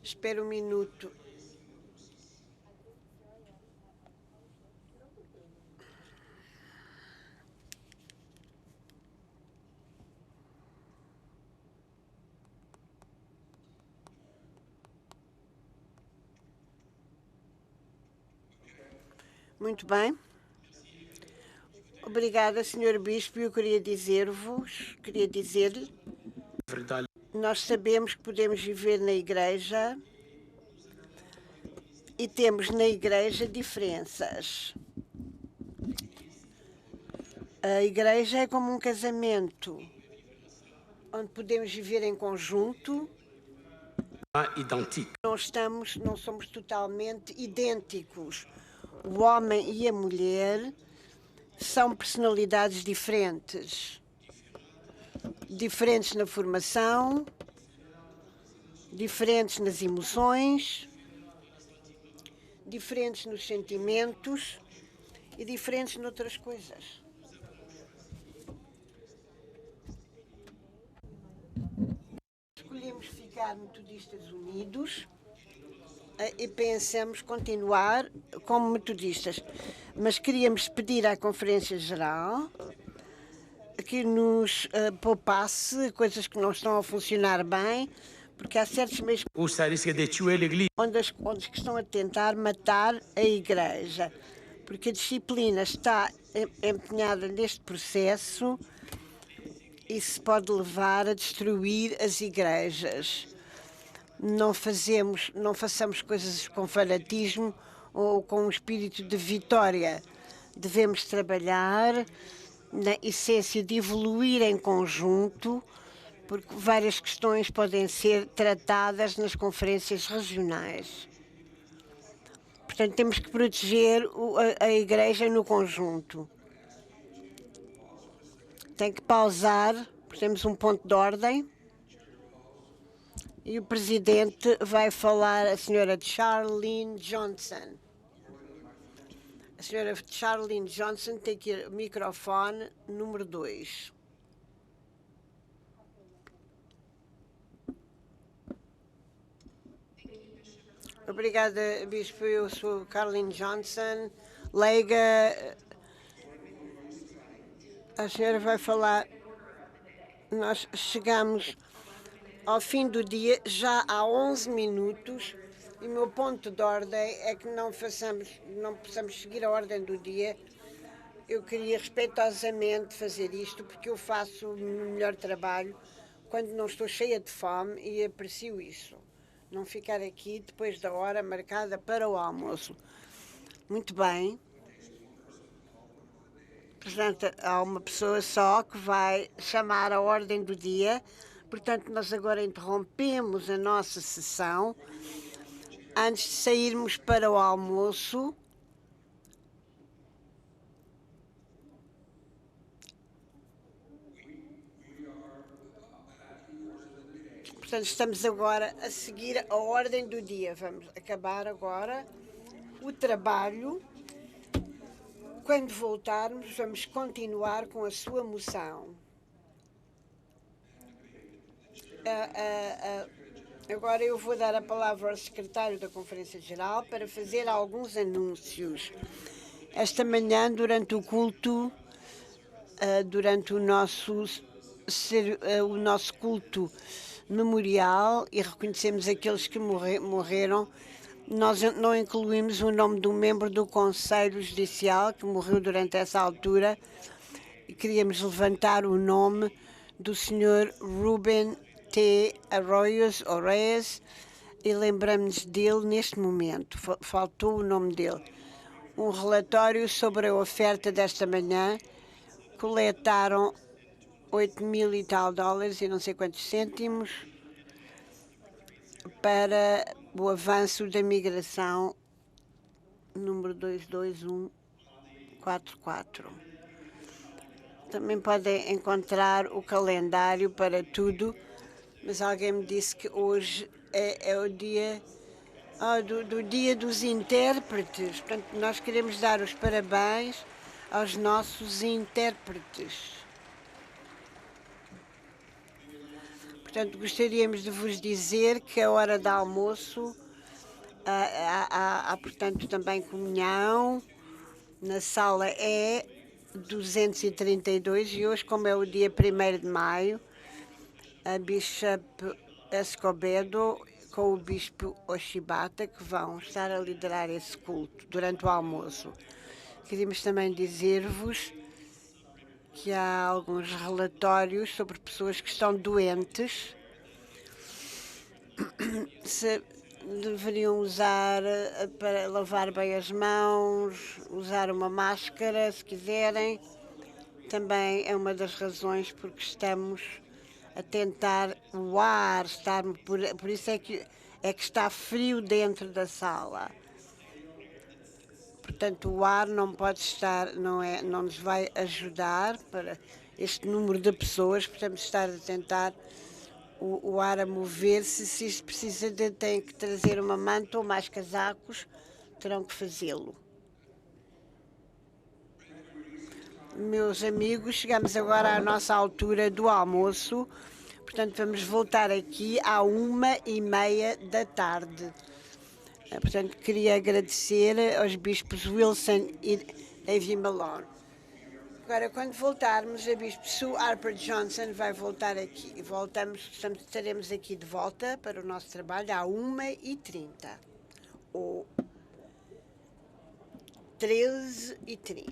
Espera um minuto. Muito bem. Obrigada, Sr. Bispo. Eu queria dizer-lhe, nós sabemos que podemos viver na igreja e temos na igreja diferenças. A igreja é como um casamento, onde podemos viver em conjunto. Não somos totalmente idênticos. O homem e a mulher são personalidades diferentes. Diferentes na formação, diferentes nas emoções, diferentes nos sentimentos e diferentes noutras coisas. Escolhemos ficar metodistas unidos e pensamos continuar como metodistas, mas queríamos pedir à Conferência Geral que nos poupasse coisas que não estão a funcionar bem, porque há certos meios onde estão a tentar matar a igreja, porque a disciplina está empenhada neste processo e se pode levar a destruir as igrejas. Não façamos coisas com fanatismo ou com um espírito de vitória. Devemos trabalhar na essência de evoluir em conjunto, porque várias questões podem ser tratadas nas conferências regionais. Portanto, temos que proteger a igreja no conjunto. Tem que pausar, temos um ponto de ordem. E o presidente vai falar a senhora Charlene Johnson. A senhora Charlene Johnson tem que ir ao microfone número 2. Obrigada, Bispo. Eu sou Charlene Johnson, leiga. A senhora vai falar. Nós chegamos ao fim do dia, já há 11 minutos, e o meu ponto de ordem é que não possamos seguir a ordem do dia. Eu queria respeitosamente fazer isto, porque eu faço o melhor trabalho quando não estou cheia de fome e aprecio isso. Não ficar aqui depois da hora marcada para o almoço. Muito bem. Portanto, há uma pessoa só que vai chamar a ordem do dia. Portanto, nós agora interrompemos a nossa sessão antes de sairmos para o almoço. Portanto, estamos agora a seguir a ordem do dia. Vamos acabar agora o trabalho. Quando voltarmos, vamos continuar com a sua moção. Agora eu vou dar a palavra ao secretário da Conferência Geral para fazer alguns anúncios. Esta manhã, durante o culto, durante o nosso culto memorial, e reconhecemos aqueles que morreram, nós não incluímos o nome de um membro do Conselho Judicial que morreu durante essa altura, e queríamos levantar o nome do Sr. Ruben T. Arroios, e lembramos dele neste momento. Faltou o nome dele. Um relatório sobre a oferta desta manhã. Coletaram 8.000 e tal dólares e não sei quantos cêntimos para o avanço da migração número 22144. Também podem encontrar o calendário para tudo, mas alguém me disse que hoje é o dia do Dia dos Intérpretes. Portanto, nós queremos dar os parabéns aos nossos intérpretes. Portanto, gostaríamos de vos dizer que a hora do almoço há, portanto, também comunhão na sala E232, e hoje, como é o dia 1º de maio, a Bishop Escobedo com o Bispo Oshibata, que vão estar a liderar esse culto durante o almoço. Queríamos também dizer-vos que há alguns relatórios sobre pessoas que estão doentes. Se deveriam usar, para lavar bem as mãos, usar uma máscara, se quiserem. Também é uma das razões porque estamos a tentar o ar, por isso é que está frio dentro da sala. Portanto, o ar não pode estar, não nos vai ajudar para este número de pessoas. Podemos estar a tentar o ar a mover-se. Se isto precisa tem que trazer uma manta ou mais casacos, terão que fazê-lo. Meus amigos, chegamos agora à nossa altura do almoço. Portanto, vamos voltar aqui à 1h30 da tarde. Portanto, queria agradecer aos bispos Wilson e Avi Malone. Agora, quando voltarmos, a Bispo Sue Harper Johnson vai voltar aqui. Estaremos aqui de volta para o nosso trabalho à 1h30 ou 13h30.